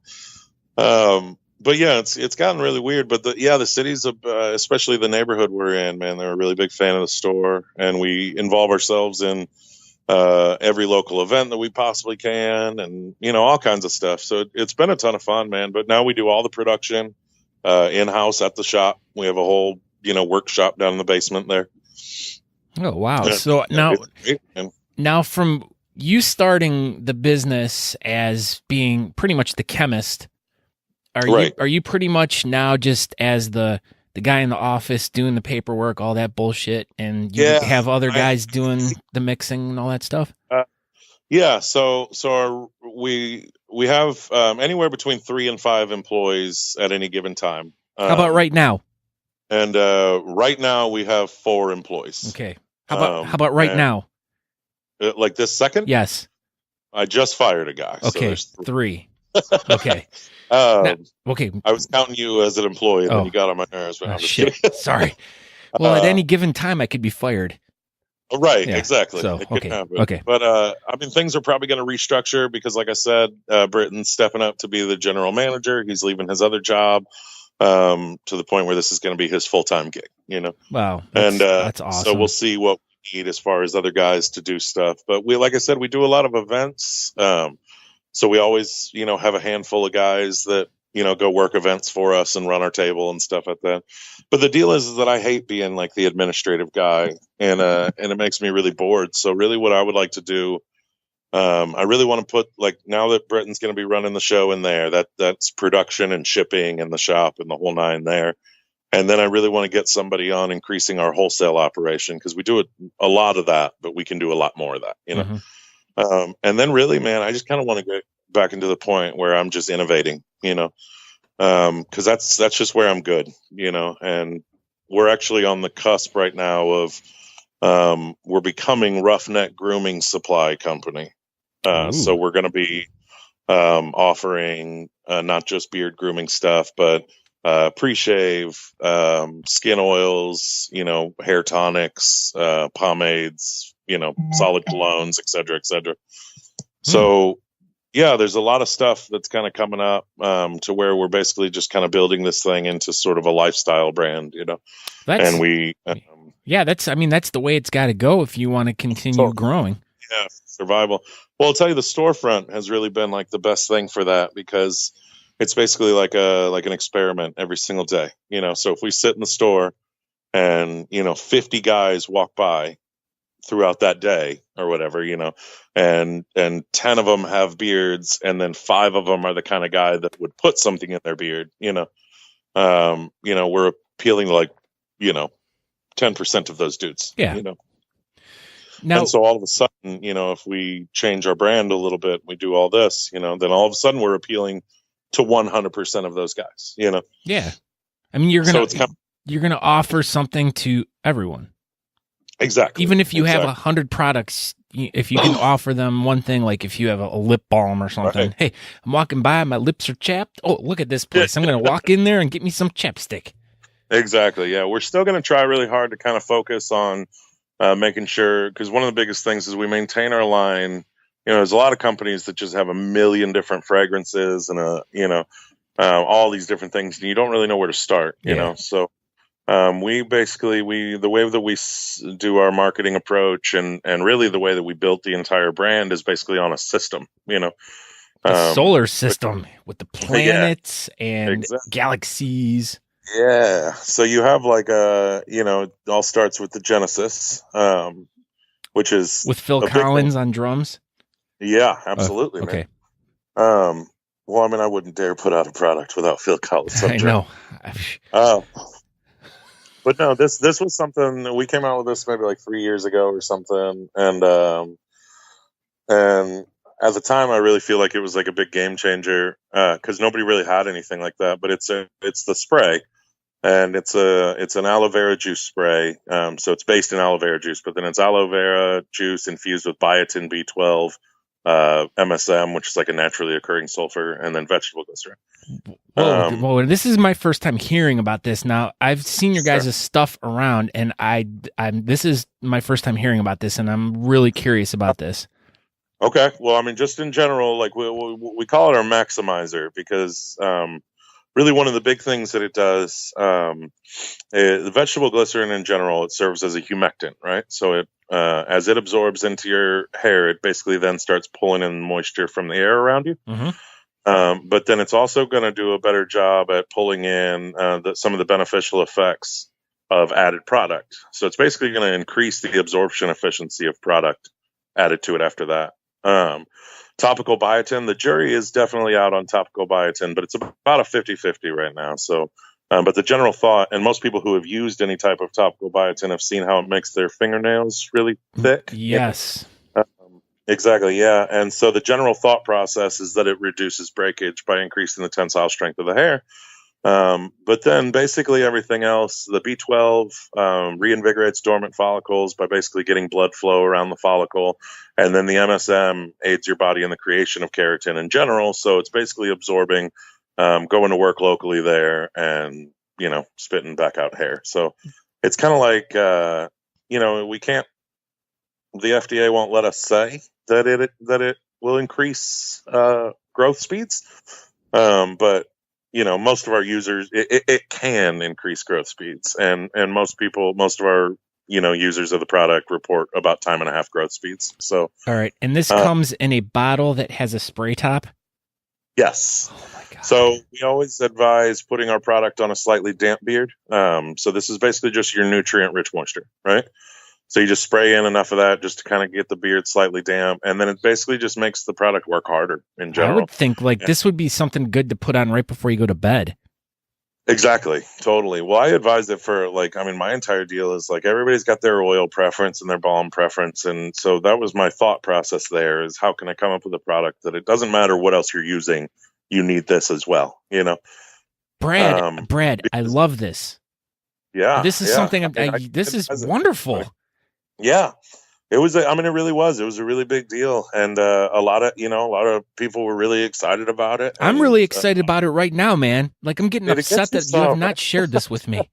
But yeah, it's gotten really weird. But the cities, especially the neighborhood we're in, man, they're a really big fan of the store, and we involve ourselves in every local event that we possibly can, and all kinds of stuff. So it's been a ton of fun, man. But now we do all the production in house at the shop. We have a whole workshop down in the basement there. Oh wow! So now from you starting the business as being pretty much the chemist. Are you pretty much now just as the guy in the office doing the paperwork, all that bullshit, and you have other guys doing the mixing and all that stuff? So we have anywhere between 3 and 5 employees at any given time. How about right now? And right now we have 4 employees. Okay. How about right now? Like this second? Yes. I just fired a guy. Okay, so there's 3. Okay. Okay. I was counting you as an employee, and then you got on my nerves. Shit. Sorry. Well, at any given time, I could be fired. Right. Yeah. Exactly. So, okay. But things are probably going to restructure because, like I said, Britton's stepping up to be the general manager. He's leaving his other job to the point where this is going to be his full-time gig. Wow. That's awesome. So we'll see what we need as far as other guys to do stuff. But like I said, we do a lot of events. So we always, have a handful of guys that, go work events for us and run our table and stuff like that. But the deal is that I hate being like the administrative guy, and it makes me really bored. So really what I would like to do, I really want to put, like, now that Britton's going to be running the show in there, that's production and shipping and the shop and the whole 9 there. And then I really want to get somebody on increasing our wholesale operation, because we do a lot of that, but we can do a lot more of that, Mm-hmm. And then really, man, I just kind of want to get back into the point where I'm just innovating, because that's just where I'm good, and we're actually on the cusp right now of we're becoming Roughneck Grooming Supply Company. So we're going to be offering not just beard grooming stuff, but pre-shave, skin oils, hair tonics, pomades, solid colognes, et cetera, et cetera. So, yeah, there's a lot of stuff that's kind of coming up to where we're basically just kind of building this thing into sort of a lifestyle brand, and we, that's the way it's got to go if you want to continue growing. Yeah, survival. Well, I'll tell you, the storefront has really been like the best thing for that, because it's basically like an experiment every single day, So if we sit in the store and 50 guys walk by throughout that day or whatever, and 10 of them have beards, and then 5 of them are the kind of guy that would put something in their beard, we're appealing to 10% of those dudes. Yeah. Now, and so all of a sudden, if we change our brand a little bit, we do all this, then all of a sudden we're appealing to 100% of those guys, Yeah. I mean, you're going to offer something to everyone. Exactly. Even if you have 100 products, if you can offer them one thing, like if you have a lip balm or something, Hey, I'm walking by, my lips are chapped. Oh, look at this place. I'm going to walk in there and get me some chapstick. Exactly. Yeah. We're still going to try really hard to kind of focus on making sure, because one of the biggest things is we maintain our line. There's a lot of companies that just have a million different fragrances and all these different things, and you don't really know where to start, So we basically, the way that we do our marketing approach and really the way that we built the entire brand is basically on a system, The solar system with the planets and galaxies. Yeah. So you have it all starts with the Genesis, which is with Phil Collins on drums. Yeah, absolutely. Okay. Man. Well, I mean, I wouldn't dare put out a product without Phil Collins. I know. But no, this was something we came out with this maybe like 3 years ago or something, and at the time I really feel like it was like a big game changer because nobody really had anything like that. But it's the spray, and it's an aloe vera juice spray. So it's based in aloe vera juice, but then it's aloe vera juice infused with biotin B12. MSM, which is like a naturally occurring sulfur, and then vegetable glycerin. Whoa, this is my first time hearing about this. Now, I've seen your guys' stuff around, and this is my first time hearing about this, and I'm really curious about this. Okay, well, I mean, just in general, like we call it our maximizer because really one of the big things that it does, the vegetable glycerin in general, it serves as a humectant, right? So it as it absorbs into your hair, it basically then starts pulling in moisture from the air around you. Mm-hmm. But then it's also going to do a better job at pulling in some of the beneficial effects of added product. So it's basically going to increase the absorption efficiency of product added to it after that. Topical biotin, the jury is definitely out on topical biotin, but it's about a 50-50 right now. So, but the general thought, and most people who have used any type of topical biotin have seen how it makes their fingernails really thick. Yes. Exactly, yeah. And so the general thought process is that it reduces breakage by increasing the tensile strength of the hair. But then basically everything else, the B12 reinvigorates dormant follicles by basically getting blood flow around the follicle. And then the MSM aids your body in the creation of keratin in general. So it's basically absorbing, going to work locally there and, spitting back out hair. So it's kind of like, we can't, the FDA won't let us say that it will increase growth speeds. But most of our users, it can increase growth speeds, and most of our users of the product report about 1.5 growth speeds. So, all right, and this comes in a bottle that has a spray top. Yes. Oh my God. So we always advise putting our product on a slightly damp beard. So this is basically just your nutrient-rich moisture, right? So you just spray in enough of that just to kind of get the beard slightly damp, and then it basically just makes the product work harder in general. I would think this would be something good to put on right before you go to bed. Exactly. Totally. Well, I advise it for my entire deal is everybody's got their oil preference and their balm preference. And so that was my thought process there is how can I come up with a product that it doesn't matter what else you're using, you need this as well, Brad, I love this. Yeah. This is something, this is wonderful. Yeah. It was, it really was. It was a really big deal. And a lot of people were really excited about it. I'm really excited about it right now, man. I'm getting upset that you have not shared this with me.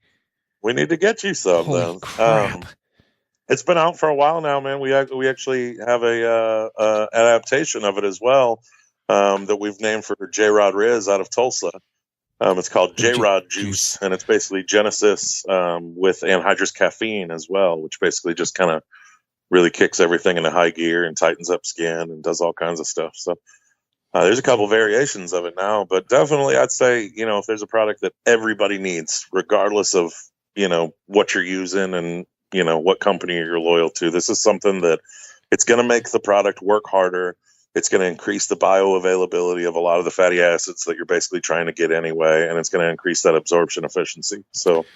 We need to get you some, Holy crap. It's been out for a while now, man. We actually have a adaptation of it as well that we've named for J-Rod Riz out of Tulsa. It's called J-Rod Juice, and it's basically Genesis with anhydrous caffeine as well, which basically just kind of really kicks everything into high gear and tightens up skin and does all kinds of stuff. So there's a couple variations of it now, but definitely I'd say, if there's a product that everybody needs, regardless of, what you're using and, what company you're loyal to, this is something that it's going to make the product work harder. It's going to increase the bioavailability of a lot of the fatty acids that you're basically trying to get anyway, and it's going to increase that absorption efficiency. So,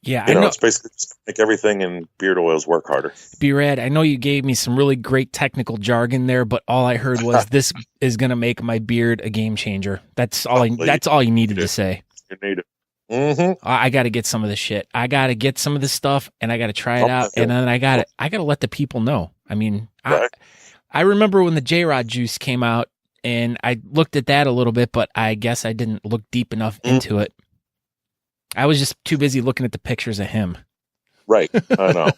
yeah, I know. It's basically just make everything in beard oils work harder. B-Rad, I know you gave me some really great technical jargon there, but all I heard was this is going to make my beard a game changer. That's all. That's all you needed to say. You need it. Mm-hmm. I got to get some of this shit. I got to get some of this stuff, and I got to try it out, and then I got to let the people know. I mean, right. I remember when the J-Rod juice came out, and I looked at that a little bit, but I guess I didn't look deep enough into it. I was just too busy looking at the pictures of him. Right. I know.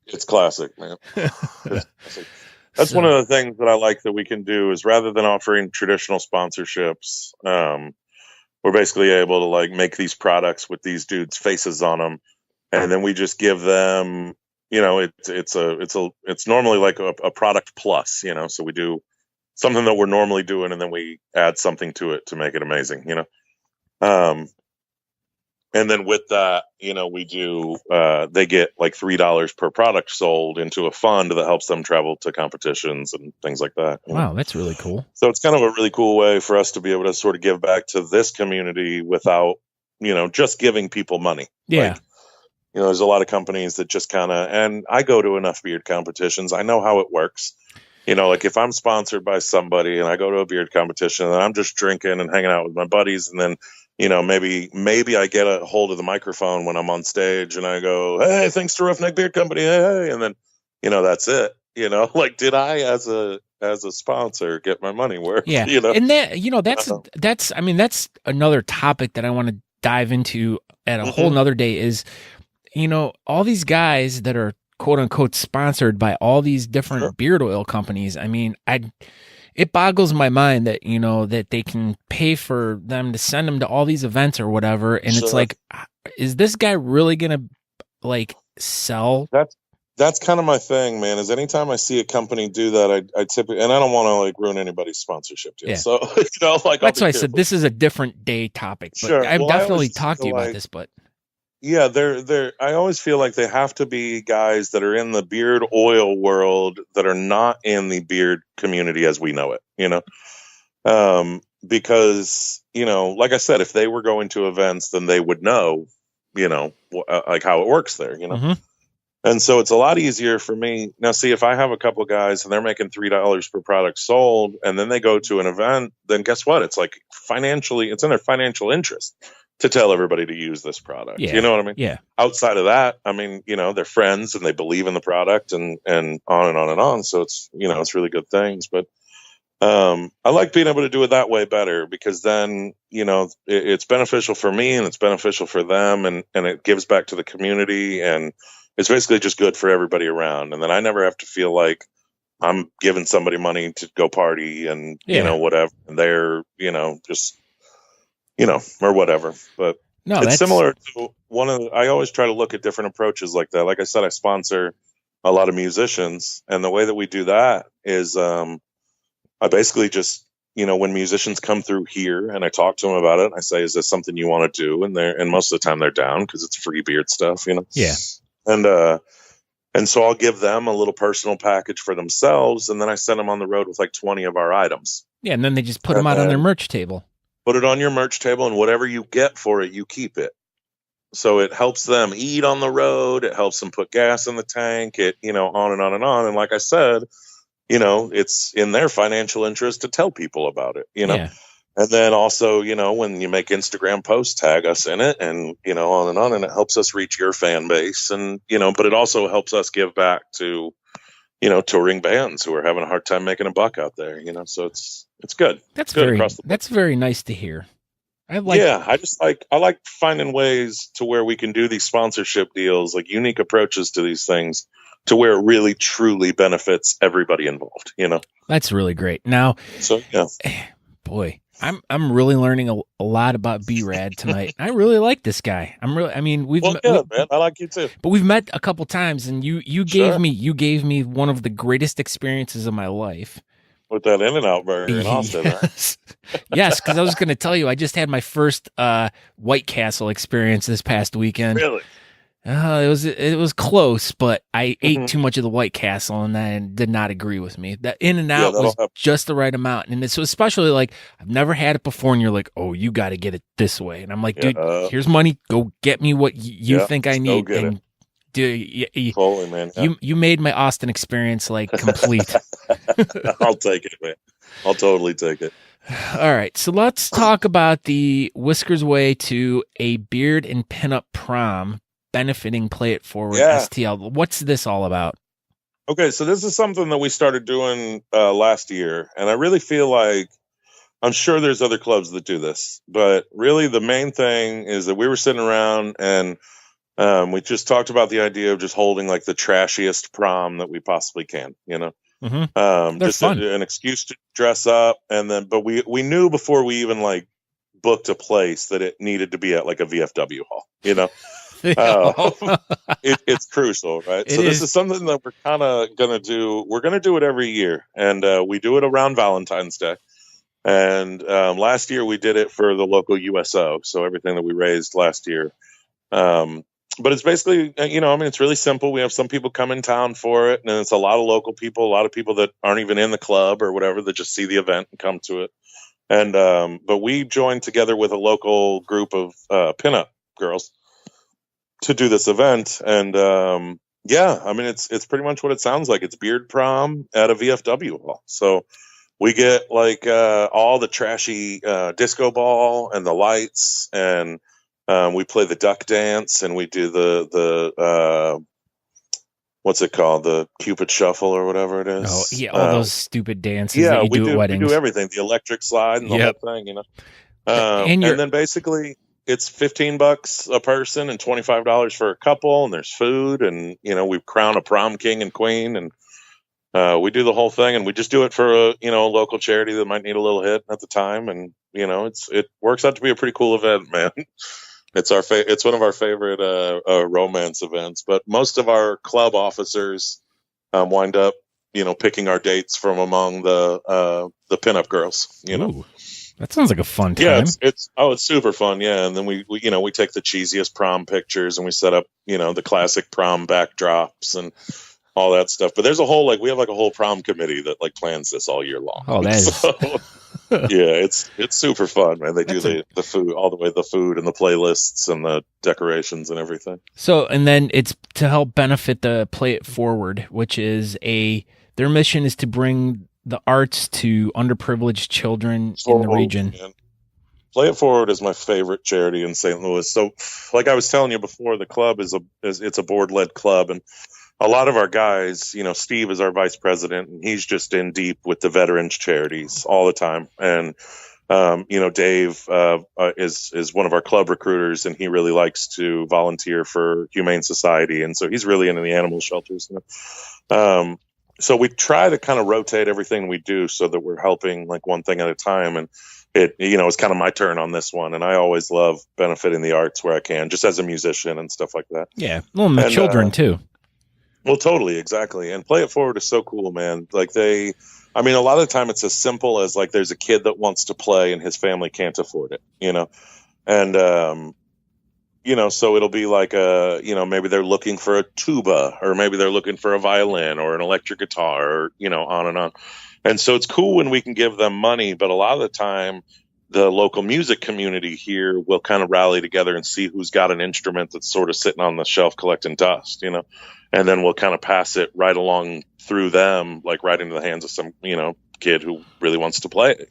It's classic, man. That's one of the things that I like that we can do is rather than offering traditional sponsorships, we're basically able to make these products with these dudes' faces on them. And then we just give them, it's normally like a product plus, so we do something that we're normally doing and then we add something to it to make it amazing, And then with that, we do, they get like $3 per product sold into a fund that helps them travel to competitions and things like that. Wow, that's really cool. So it's kind of a really cool way for us to be able to sort of give back to this community without, just giving people money. Yeah. Like, there's a lot of companies that just kind of, and I go to enough beard competitions. I know how it works. Like if I'm sponsored by somebody and I go to a beard competition and I'm just drinking and hanging out with my buddies, and then, maybe I get a hold of the microphone when I'm on stage and I go, hey, thanks to Roughneck Beard Company. Hey. And then, that's it. Like, did I as a sponsor get my money worth? Yeah. And that's another topic that I want to dive into at a whole nother day is, all these guys that are quote unquote sponsored by all these different beard oil companies. I mean, it boggles my mind that, that they can pay for them to send them to all these events or whatever. And it's like, is this guy really going to like sell? That's kind of my thing, man, is anytime I see a company do that, I typically, and I don't want to like ruin anybody's sponsorship deal. Yeah. So, like, that's why I said this is a different day topic, but sure. I've definitely talked to you about this, but yeah, I always feel like they have to be guys that are in the beard oil world that are not in the beard community as we know it, because, like I said, if they were going to events, then they would know, like how it works there, And so it's a lot easier for me. Now, see, if I have a couple of guys and they're making $3 per product sold, and then they go to an event, then guess what? It's like financially, it's in their financial interest to tell everybody to use this product. Yeah. You know what I mean? Yeah. Outside of that, I mean, they're friends and they believe in the product and on and on and on. So it's, it's really good things. But I like being able to do it that way better, because then, it's beneficial for me and it's beneficial for them, and it gives back to the community, and it's basically just good for everybody around. And then I never have to feel like I'm giving somebody money to go party and, whatever. And they're, just, or whatever. But no, it's similar to I always try to look at different approaches like that. Like I said, I sponsor a lot of musicians. And the way that we do that is I basically just, when musicians come through here and I talk to them about it, I say, is this something you want to do? And most of the time they're down because it's free beard stuff, Yeah. And so I'll give them a little personal package for themselves, and then I send them on the road with like 20 of our items. Yeah, and then they just put them out on their merch table. Put it on your merch table, and whatever you get for it, you keep it. So it helps them eat on the road. It helps them put gas in the tank. It, on and on and on. And like I said, it's in their financial interest to tell people about it, Yeah. And then also, when you make Instagram posts, tag us in it, and, on and on, and it helps us reach your fan base. And, but it also helps us give back to, touring bands who are having a hard time making a buck out there, so it's good. That's good that's very nice to hear. I like finding ways to where we can do these sponsorship deals, like unique approaches to these things, to where it really truly benefits everybody involved, That's really great. Now, so yeah, boy, I'm really learning a lot about B-Rad tonight. I really like this guy. We've good, man. I like you too. But we've met a couple times, and you gave me one of the greatest experiences of my life. With that In-N-Out burger in Austin, yes. Yes, because I was going to tell you, I just had my first White Castle experience this past weekend. Really? It was close, but I ate too much of the White Castle, and that did not agree with me. That In-N-Out was just the right amount, and so especially like I've never had it before, and you're like, oh, you got to get it this way, and I'm like, dude, here's money, go get me what you think I need, and dude, totally, man. Yeah. You made my Austin experience like complete. I'll take it, man. I'll totally take it. All right, so let's talk about the Whisk'er Away to a beard and pinup prom, benefiting Play It Forward STL. What's this all about? Okay, so this is something that we started doing last year, and I really feel like I'm sure there's other clubs that do this, but really the main thing is that we were sitting around and we just talked about the idea of just holding like the trashiest prom that we possibly can, just an excuse to dress up, and then but we knew before we even like booked a place that it needed to be at like a VFW hall, it's crucial, right? This is something that we're kind of going to do. We're going to do it every year, and we do it around Valentine's Day. And last year we did it for the local USO. So everything that we raised last year. But it's basically, it's really simple. We have some people come in town for it, and it's a lot of local people, a lot of people that aren't even in the club or whatever, that just see the event and come to it. And but we joined together with a local group of pinup girls to do this event. And it's pretty much what it sounds like. It's beard prom at a VFW hall. So we get like all the trashy disco ball and the lights, and we play the duck dance, and we do the what's it called? The Cupid Shuffle or whatever it is. Oh, yeah, all those stupid dances that you do at weddings. We do everything. The electric slide and the whole thing, and then basically it's $15 a person and $25 for a couple, and there's food, and we crown a prom king and queen, and we do the whole thing, and we just do it for a local charity that might need a little hit at the time, and it works out to be a pretty cool event, man. It's it's one of our favorite romance events, but most of our club officers wind up picking our dates from among the pinup girls. Ooh, that sounds like a fun time. Yeah, it's super fun. Yeah, and then we take the cheesiest prom pictures, and we set up the classic prom backdrops and all that stuff. But there's a whole we have a whole prom committee that plans this all year long. Oh, that is. Yeah, it's super fun, man. They do the food, all the way the food and the playlists and the decorations and everything. So, and then it's to help benefit the Play It Forward, which is their mission is to bring the arts to underprivileged children in the region. Man. Play It Forward is my favorite charity in St. Louis. So, like I was telling you before, the club is a board-led club, and a lot of our guys, Steve is our vice president, and he's just in deep with the veterans charities all the time. And, Dave is one of our club recruiters, and he really likes to volunteer for Humane Society. And so he's really into the animal shelters. So we try to kind of rotate everything we do so that we're helping one thing at a time. And it's kind of my turn on this one. And I always love benefiting the arts where I can, just as a musician and stuff like that. Yeah. Well, and the children too. Well, totally, exactly. And Play It Forward is so cool, man. A lot of the time it's as simple as there's a kid that wants to play and his family can't afford it, and, so it'll be maybe they're looking for a tuba, or maybe they're looking for a violin or an electric guitar, or, on and on. And so it's cool when we can give them money, but a lot of the time the local music community here will kind of rally together and see who's got an instrument that's sort of sitting on the shelf collecting dust, and then we'll kind of pass it right along through them, right into the hands of some, kid who really wants to play it,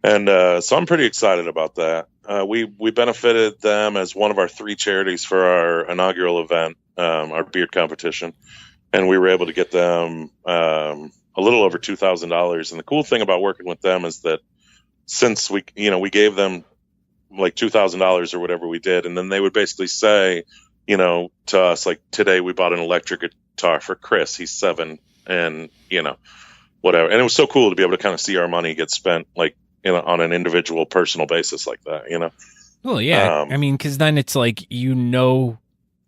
And so I'm pretty excited about that. We benefited them as one of our 3 charities for our inaugural event, our beard competition. And we were able to get them a little over $2,000. And the cool thing about working with them is that since we gave them $2,000 or whatever we did, and then they would basically say, to us, today we bought an electric guitar for Chris. He's 7, and, whatever. And it was so cool to be able to kind of see our money get spent, on an individual personal basis like that, Well, yeah. Because then it's that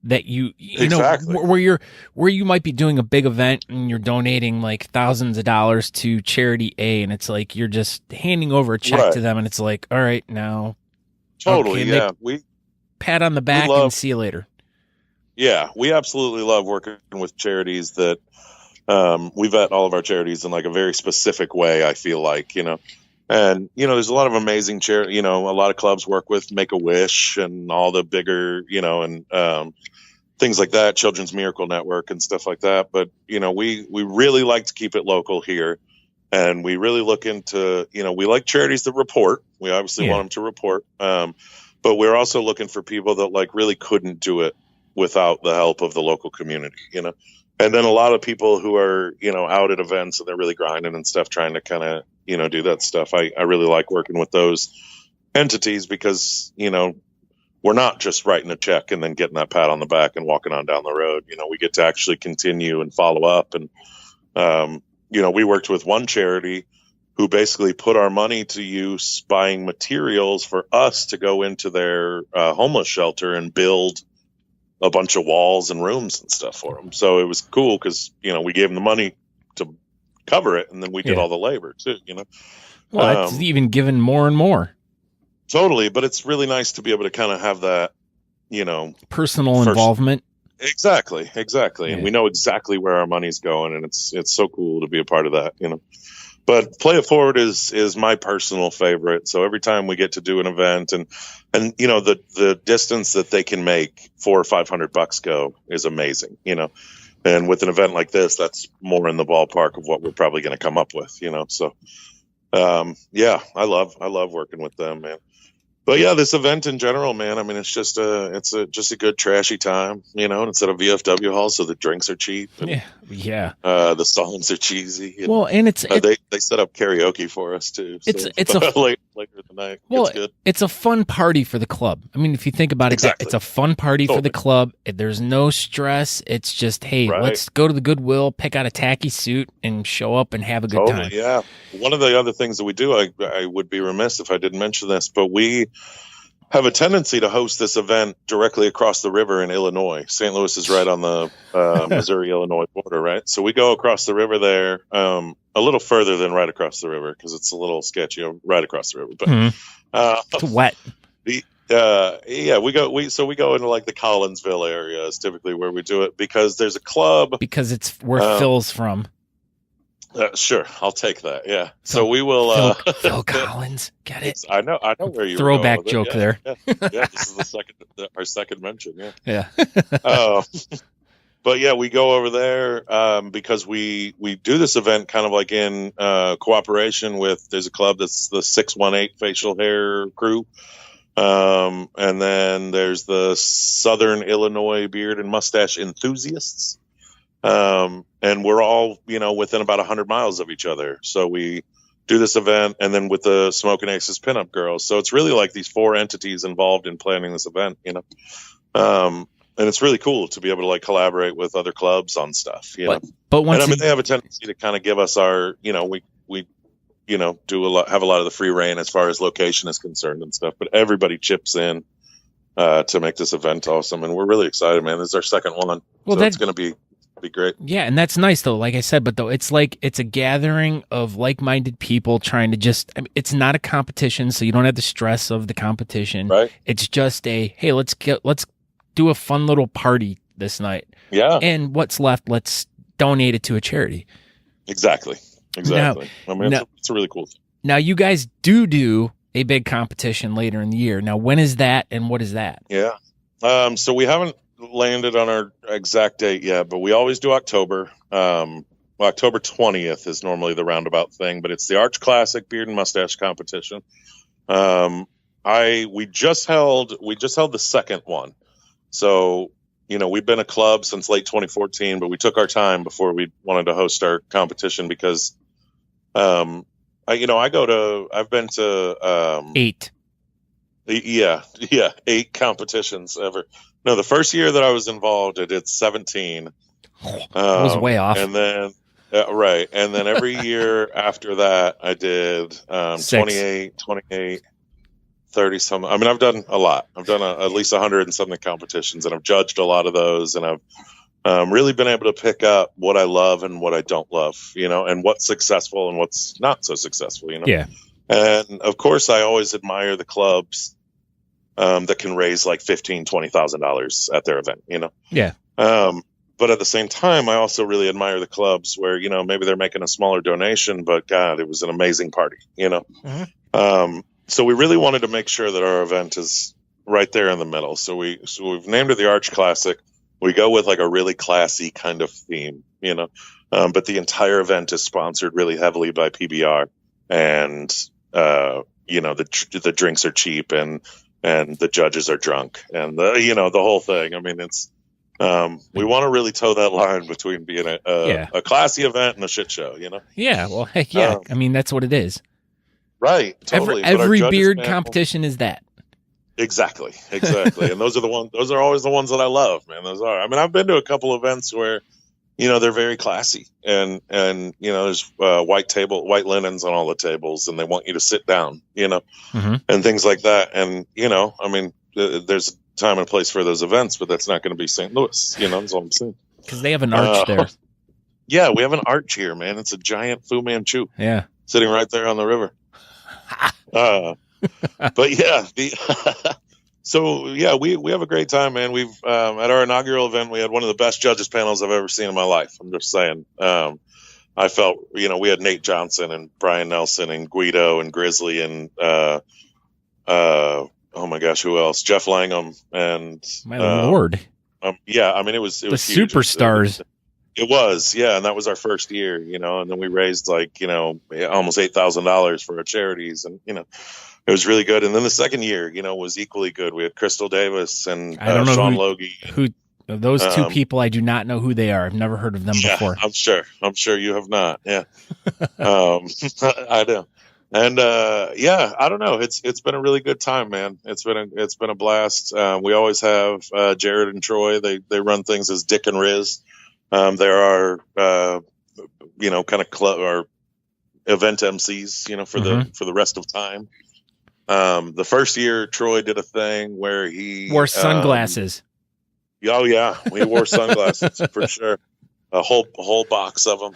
exactly. where you might be doing a big event and you're donating thousands of dollars to charity A, and it's you're just handing over a check to them, and it's all right, now. Totally. Okay, yeah. We pat on the back and see you later. Yeah, we absolutely love working with charities that we vet all of our charities in a very specific way, I feel and there's a lot of amazing charity, a lot of clubs work with Make-A-Wish and all the bigger, and things like that, Children's Miracle Network and stuff like that. But we really like to keep it local here, and we really look into we like charities that report. We obviously want them to report, but we're also looking for people that really couldn't do it without the help of the local community, and then a lot of people who are, out at events and they're really grinding and stuff, trying to kind of, do that stuff. I really like working with those entities because, we're not just writing a check and then getting that pat on the back and walking on down the road. We get to actually continue and follow up. And, we worked with one charity who basically put our money to use buying materials for us to go into their homeless shelter and build a bunch of walls and rooms and stuff for them. So it was cool because, we gave them the money to cover it, and then we did all the labor too. Well, it's even given more and more. Totally, but it's really nice to be able to kind of have that, personal involvement. Exactly. Yeah. And we know exactly where our money's going, and it's so cool to be a part of that, But Play It Forward is my personal favorite. So every time we get to do an event and the distance that they can make $400 or $500 go is amazing, and with an event like this, that's more in the ballpark of what we're probably going to come up with, So, I love working with them, man. But yeah, this event in general, man, I mean, it's just a good trashy time, instead of VFW hall. So the drinks are cheap. And, the songs are cheesy. And, well, and they set up karaoke for us too. So it's a later in the night. Well, it's good. It's a fun party for the club. I mean, if you think about it, it's a fun party for the club. There's no stress. It's just, hey, let's go to the Goodwill, pick out a tacky suit, and show up and have a good time. Yeah. One of the other things that we do, I would be remiss if I didn't mention this, but we have a tendency to host this event directly across the river in Illinois. St. Louis is right on the Missouri-Illinois border, right? So we go across the river there, a little further than right across the river because it's a little sketchy right across the river. But it's wet. We go into like the Collinsville area is typically where we do it because there's a club. Because it's where Phil's from. Sure, I'll take that. Yeah, so we will. Phil Collins, get it? I know where you throwback joke there. Yeah, this is our second mention. Yeah. But yeah, we go over there because we do this event kind of like in cooperation with. There's a club that's the 618 Facial Hair Crew, and then there's the Southern Illinois Beard and Mustache Enthusiasts. And we're all, within about 100 miles of each other. So we do this event and then with the Smoking Aces Pinup Girls. So it's really like these four entities involved in planning this event, And it's really cool to be able to like collaborate with other clubs on stuff, But once they have a tendency to kind of give us our, we have a lot of the free reign as far as location is concerned and stuff, but everybody chips in to make this event awesome. And we're really excited, man. This is our second one. Well, so it's going to be great. Yeah, and that's nice though. Like I said, but though it's a gathering of like-minded people trying to it's not a competition, so you don't have the stress of the competition. Right. It's just hey, let's do a fun little party this night. Yeah. And what's left, let's donate it to a charity. Exactly. Now, it's a really cool thing. Now you guys do a big competition later in the year. Now when is that and what is that? Yeah. So we haven't landed on our exact date yet, but we always do October. October 20th is normally the roundabout thing, but it's the Arch Classic Beard and Mustache Competition. We just held the second one. So, we've been a club since late 2014, but we took our time before we wanted to host our competition because, I've been to 8. Yeah, 8 competitions ever. No, the first year that I was involved, I did 17. That was way off. And then, right. And then every year after that, I did 28, 30 something. I mean, I've done a lot. I've done at least 100 and something competitions, and I've judged a lot of those. And I've really been able to pick up what I love and what I don't love, and what's successful and what's not so successful, Yeah. And of course, I always admire the clubs that can raise like $15,000, $20,000 at their event, Yeah. But at the same time, I also really admire the clubs where, maybe they're making a smaller donation, but God, it was an amazing party, Mm-hmm. So we really wanted to make sure that our event is right there in the middle. So we've named it the Arch Classic. We go with like a really classy kind of theme, but the entire event is sponsored really heavily by PBR, and the drinks are cheap and the judges are drunk and the whole thing. I mean, it's we want to really toe that line between being a classy event and a shit show, Yeah, well, heck yeah. I mean, that's what it is. Right. Totally. Every beard competition is that. Exactly. And those are always the ones that I love, man. Those are. I mean, I've been to a couple events where, they're very classy and there's white linens on all the tables and they want you to sit down, mm-hmm. and things like that. And, I mean, there's a time and place for those events, but that's not going to be St. Louis, that's all I'm saying. Because they have an arch there. Yeah, we have an arch here, man. It's a giant Fu Manchu. Yeah. Sitting right there on the river. But yeah, so yeah, we have a great time, man. We've at our inaugural event, we had one of the best judges panels I've ever seen in my life. I'm just saying. I felt, we had Nate Johnson and Brian Nelson and Guido and Grizzly and oh my gosh, who else? Jeff Langham and my Lord. Yeah, I mean, it was the huge. Superstars. It was, yeah, and that was our first year, and then we raised almost $8,000 for our charities, and it was really good. And then the second year, was equally good. We had Crystal Davis and I don't know Sean Logie. Who those two people? I do not know who they are. I've never heard of them before. I'm sure you have not. Yeah, I do. And I don't know. It's been a really good time, man. It's been a blast. We always have Jared and Troy. They run things as Dick and Riz. There are, kind of club or event MCs, for the rest of time. The first year, Troy did a thing where he wore sunglasses. Oh yeah, we wore sunglasses for sure. A whole box of them.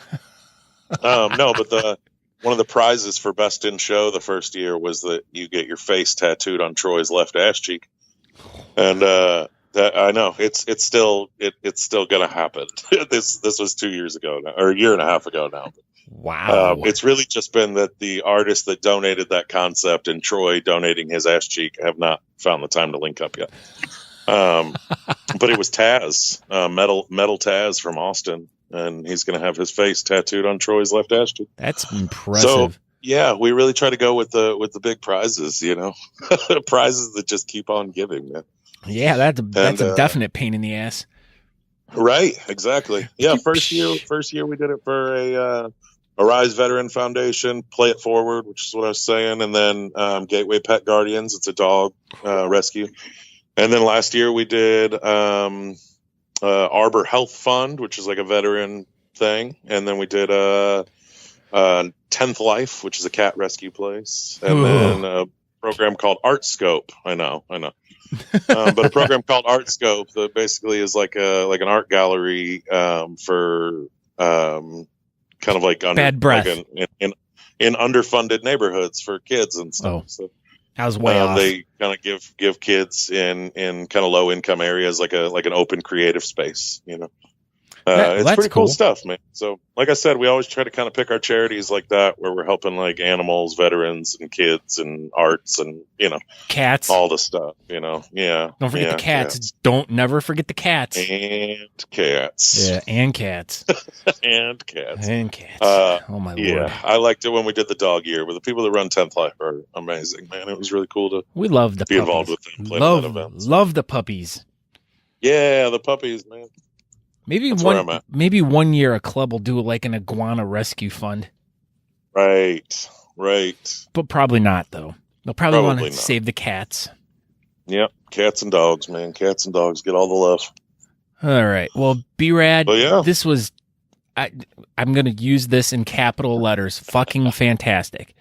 No, but one of the prizes for best in show the first year was that you get your face tattooed on Troy's left ass cheek, and that I know it's still gonna happen. This was 2 years ago now, or a year and a half ago now. Wow. It's really just been that the artist that donated that concept and Troy donating his ass cheek have not found the time to link up yet. But it was Taz, metal Taz from Austin, and he's going to have his face tattooed on Troy's left ass cheek. That's impressive. So yeah, we really try to go with the big prizes, prizes that just keep on giving, man. Yeah, that's a definite pain in the ass. Right, exactly. Yeah, first year we did it for a Rise Veteran Foundation, Play It Forward, which is what I was saying, and then Gateway Pet Guardians. It's a dog rescue. And then last year we did Arbor Health Fund, which is like a veteran thing, and then we did 10th Life, which is a cat rescue place, and then a program called Art Scope. I know. But a program called Art Scope that basically is like an art gallery for kind of like bad breath in underfunded neighborhoods for kids and stuff. So I was way off. They kind of give kids in kind of low income areas like an open creative space. It's pretty cool stuff, man. So, like I said, we always try to kind of pick our charities like that, where we're helping like animals, veterans, and kids, and arts, and cats, all the stuff. Yeah. Don't forget the cats. Don't never forget the cats. And cats. Yeah, and cats. and cats. And cats. Oh my Lord. I liked it when we did the dog year. But the people that run 10th Life are amazing, man. It was really cool to. We love the be puppies. Involved with them. Love the puppies. Yeah, the puppies, man. Maybe one year a club will do like an iguana rescue fund. Right. But probably not, though. They'll probably want to save the cats. Yep, cats and dogs, man. Cats and dogs get all the love. All right. Well, B-Rad, yeah. This was... I'm going to use this in capital letters. Fucking fantastic.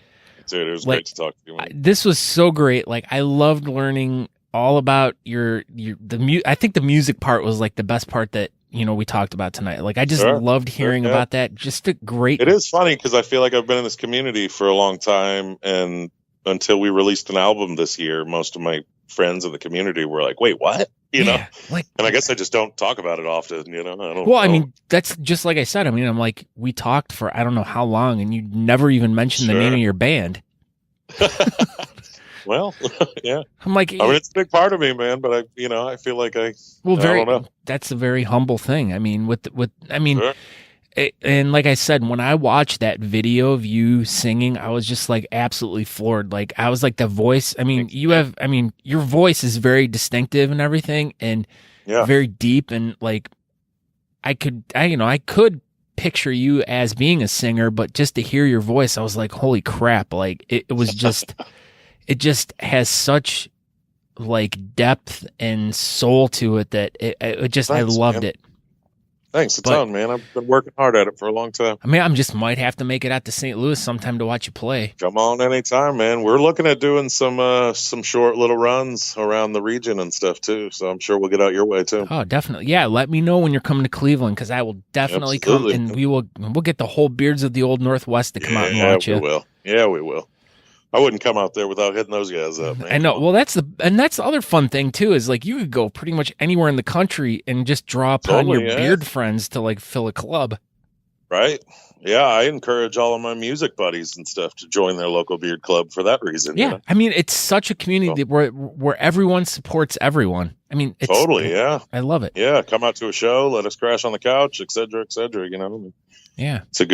Dude, it was great to talk to you, man. This was so great. Like, I loved learning all about I think the music part was like the best part that we talked about tonight. Like, I just loved hearing about that. Just a great... It is funny because I feel like I've been in this community for a long time, and until we released an album this year, most of my friends in the community were like, wait, what? And I guess I just don't talk about it often, I don't know. I mean, that's just like I said. I mean, I'm like, we talked for I don't know how long, and you never even mentioned the name of your band. Well, yeah. I'm like, I mean, it's a big part of me, man. But I feel like I don't know. That's a very humble thing. I mean, and like I said, when I watched that video of you singing, I was just like absolutely floored. Like, I was like, the voice. I mean, your voice is very distinctive and everything, and very deep, and like, I could picture you as being a singer, but just to hear your voice, I was like, holy crap! Like, it was just. It just has such like depth and soul to it that I loved it. Thanks a ton, man. I've been working hard at it for a long time. I mean, I just might have to make it out to St. Louis sometime to watch you play. Come on anytime, man. We're looking at doing some short little runs around the region and stuff too. So I'm sure we'll get out your way too. Oh, definitely. Yeah, let me know when you're coming to Cleveland, because I will definitely come, and we'll get the whole Beards of the Old Northwest to come out and watch you. Yeah, we will. I wouldn't come out there without hitting those guys up, man. I know. Well, that's the other fun thing too, is like you could go pretty much anywhere in the country and just draw upon your beard friends to like fill a club. Right. Yeah, I encourage all of my music buddies and stuff to join their local beard club for that reason. Yeah, I mean, it's such a community where everyone supports everyone. I mean, it's, totally. Yeah, I love it. Yeah, come out to a show, let us crash on the couch, et cetera, et cetera. You know. Yeah, it's a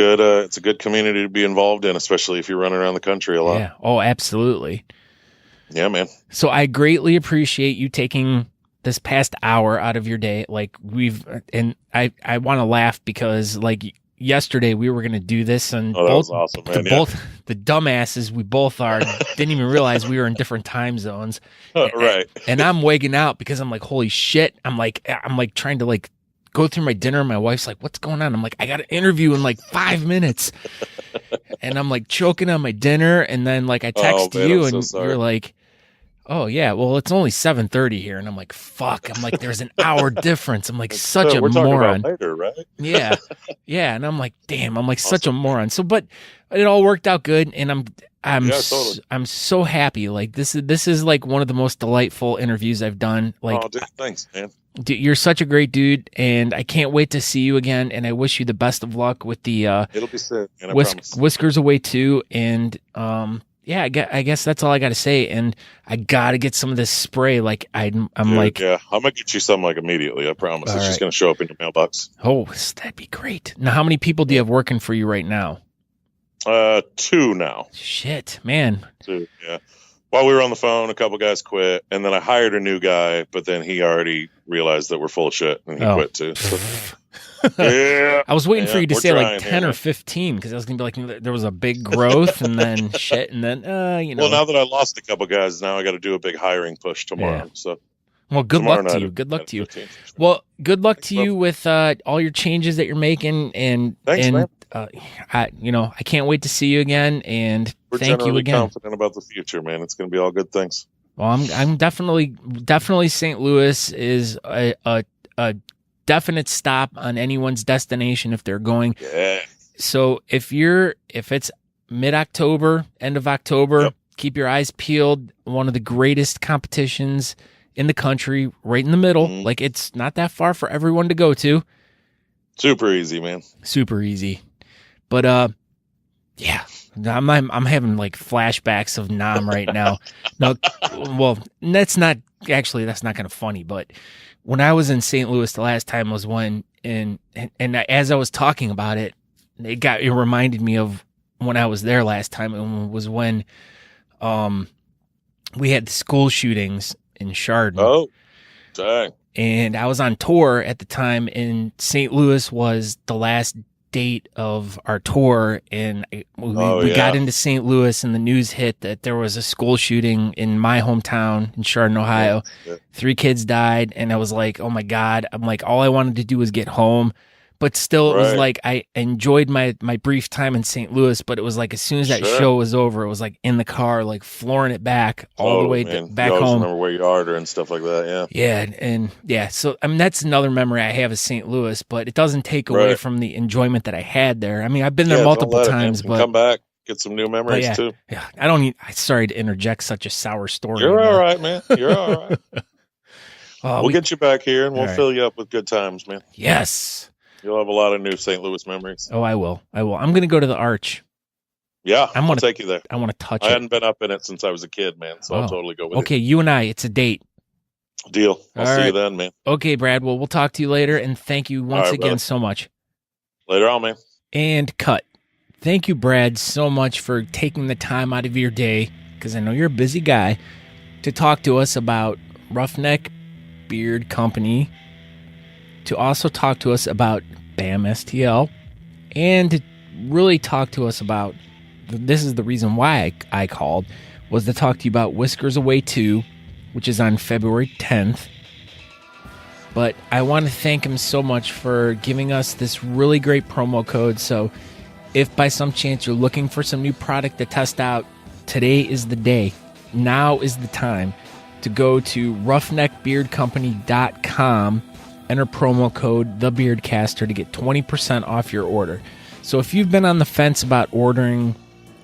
good community to be involved in, especially if you're running around the country a lot. Yeah. Oh, absolutely. Yeah, man. So I greatly appreciate you taking this past hour out of your day. Like I want to laugh because like yesterday we were going to do this, and that was awesome, man. Both the dumbasses we both are didn't even realize we were in different time zones. Right. And I'm wigging out because I'm like, holy shit. I'm like trying to like go through my dinner. My wife's like, what's going on? I'm like, I got an interview in like 5 minutes. And I'm like choking on my dinner. And then like I text you and you're like, oh yeah, well it's only 7:30 here. And I'm like, fuck. I'm like, there's an hour difference. I'm like such a we're moron. Talking about later, right? Yeah. Yeah. And I'm like, damn, I'm like such a moron. So, but it all worked out good. And I'm so happy. Like this is like one of the most delightful interviews I've done. Like, oh, dude, thanks, man. Dude, you're such a great dude, and I can't wait to see you again. And I wish you the best of luck with the it'll be sick, man, Whisk'ers Away too. And yeah, I guess that's all I got to say. And I got to get some of this spray. Like I'm like, yeah, I'm gonna get you some like immediately. I promise. It's just gonna show up in your mailbox. Oh, that'd be great. Now, how many people do you have working for you right now? 2 now. Shit, man. 2, yeah. While we were on the phone, a couple guys quit, and then I hired a new guy, but then he already realized that we're full of shit, and he quit too. So, yeah, I was waiting for you to say like 10 or 15, because I was gonna be like, there was a big growth, and then shit, and then you know. Well, now that I lost a couple guys, now I got to do a big hiring push tomorrow. Yeah. So. Well, good luck to you. Good luck to you. Well, good luck to you with all your changes that you're making, and thanks, man. I can't wait to see you again, and thank you again. We're confident about the future, man. It's going to be all good things. Well, I'm definitely St. Louis is a definite stop on anyone's destination if they're going. Yeah. So if it's mid-October, end of October, keep your eyes peeled. One of the greatest competitions in the country, right in the middle. Like it's not that far for everyone to go to. Super easy, man. Super easy. But yeah, I'm having like flashbacks of Nam right now. No, well, that's not kind of funny. But when I was in St. Louis the last time was when, and as I was talking about it, it reminded me of when I was there last time. It was when we had the school shootings in Chardon. Oh, dang. And I was on tour at the time, and St. Louis was the last date of our tour, and we got into St. Louis, and the news hit that there was a school shooting in my hometown in Chardon, Ohio. Yeah. 3 kids died, and I was like, oh my God. I'm like, all I wanted to do was get home. But still, it was like I enjoyed my brief time in St. Louis, but it was like as soon as that show was over, it was like in the car, like flooring it back all the way back home. Remember where you are and stuff like that, yeah. Yeah, and yeah, so I mean that's another memory I have of St. Louis, but it doesn't take away from the enjoyment that I had there. I mean, I've been there multiple times, but come back, get some new memories too. Yeah, I'm sorry to interject such a sour story. You're all right, man. You're all right. We'll get you back here, and we'll fill you up with good times, man. Yes. You'll have a lot of new St. Louis memories. Oh, I will. I'm going to go to the Arch. Yeah, I'll take you there. I want to touch it. I hadn't been up in it since I was a kid, man, so I'll totally go with you. Okay, you and I, it's a date. Deal. I'll see you then, man. Okay, Brad. Well, we'll talk to you later, and thank you once again so much. Later on, man. And cut. Thank you, Brad, so much for taking the time out of your day, because I know you're a busy guy, to talk to us about Roughneck Beard Company, to also talk to us about BAMSTL, and to really talk to us about, this is the reason why I called, was to talk to you about Whisk'ers Away 2, which is on February 10th. But I want to thank him so much for giving us this really great promo code. So if by some chance you're looking for some new product to test out, today is the day. Now is the time to go to roughneckbeardcompany.com, enter promo code TheBeardcaster to get 20% off your order. So if you've been on the fence about ordering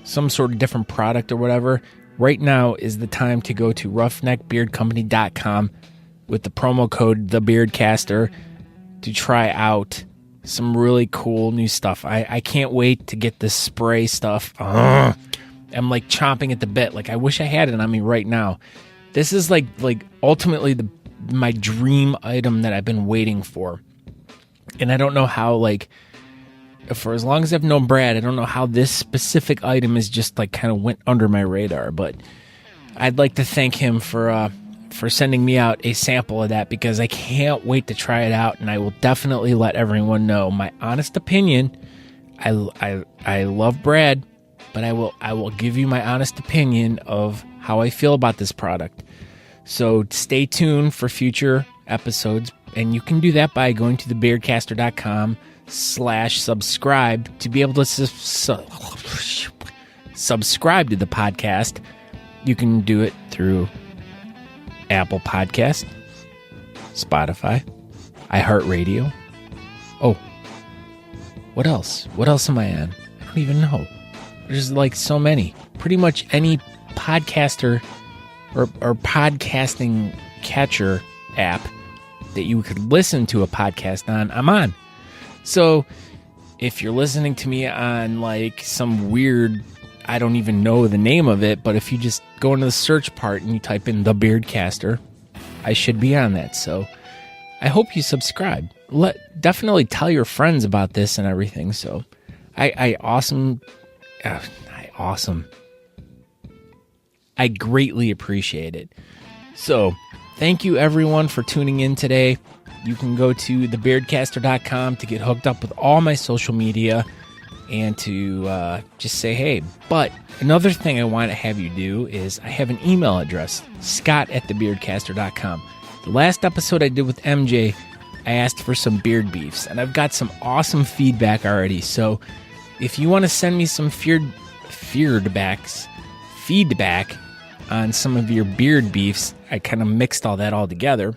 some sort of different product or whatever, right now is the time to go to roughneckbeardcompany.com with the promo code TheBeardcaster to try out some really cool new stuff. I can't wait to get this spray stuff. I'm like chomping at the bit. Like, I wish I had it on me right now. This is like ultimately my dream item that I've been waiting for. And I don't know how, like, for as long as I've known Brad, I don't know how this specific item is just like kind of went under my radar. But I'd like to thank him for sending me out a sample of that, because I can't wait to try it out, and I will definitely let everyone know my honest opinion. I love Brad, but I will give you my honest opinion of how I feel about this product. So stay tuned for future episodes, and you can do that by going to thebeardcaster.com/subscribe to be able to subscribe to the podcast. You can do it through Apple Podcast, Spotify, iHeartRadio. Oh, what else? What else am I on? I don't even know. There's like so many. Pretty much any podcaster or podcasting catcher app that you could listen to a podcast on, I'm on. So if you're listening to me on like some weird, I don't even know the name of it, but if you just go into the search part and you type in The Beardcaster, I should be on that. So I hope you subscribe. Definitely tell your friends about this and everything. So I greatly appreciate it. So thank you everyone for tuning in today. You can go to thebeardcaster.com to get hooked up with all my social media and to just say hey. But another thing I want to have you do is I have an email address, scott@thebeardcaster.com. The last episode I did with MJ, I asked for some beard beefs, and I've got some awesome feedback already. So if you want to send me some feedback on some of your beard beefs, I kind of mixed all that all together.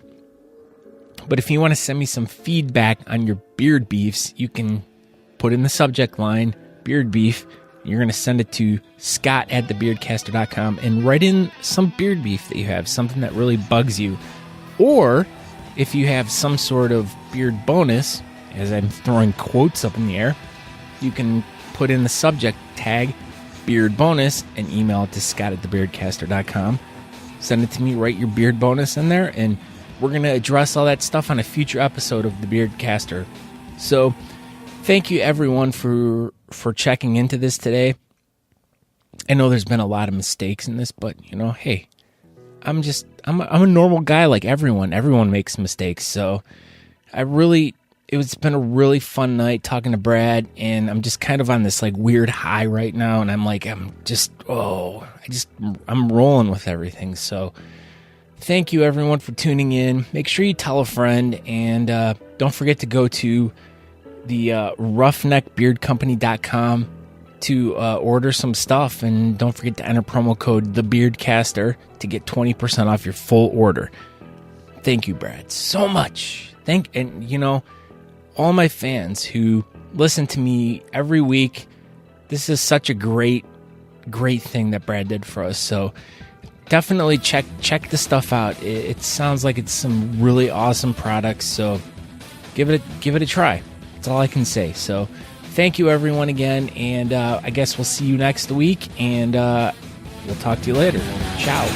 But if you want to send me some feedback on your beard beefs, you can put in the subject line, beard beef. You're going to send it to scott@thebeardcaster.com and write in some beard beef that you have, something that really bugs you. Or if you have some sort of beard bonus, as I'm throwing quotes up in the air, you can put in the subject tag, beard bonus, and email it to scott@thebeardcaster.com. Send it to me, write your beard bonus in there, and we're going to address all that stuff on a future episode of The Beardcaster. So thank you everyone for checking into this today. I know there's been a lot of mistakes in this, but you know, hey, I'm a normal guy like everyone. Everyone makes mistakes. So it's been a really fun night talking to Brad, and I'm just kind of on this like weird high right now, and I'm rolling with everything. So thank you everyone for tuning in. Make sure you tell a friend, and don't forget to go to the roughneckbeardcompany.com to order some stuff, and don't forget to enter promo code TheBeardcaster to get 20% off your full order. Thank you, Brad, so much. And you know, all my fans who listen to me every week, this is such a great thing that Brad did for us. So definitely check the stuff out. It sounds like it's some really awesome products. So give it a try. That's all I can say. So thank you everyone again, and I guess we'll see you next week, and we'll talk to you later. Ciao.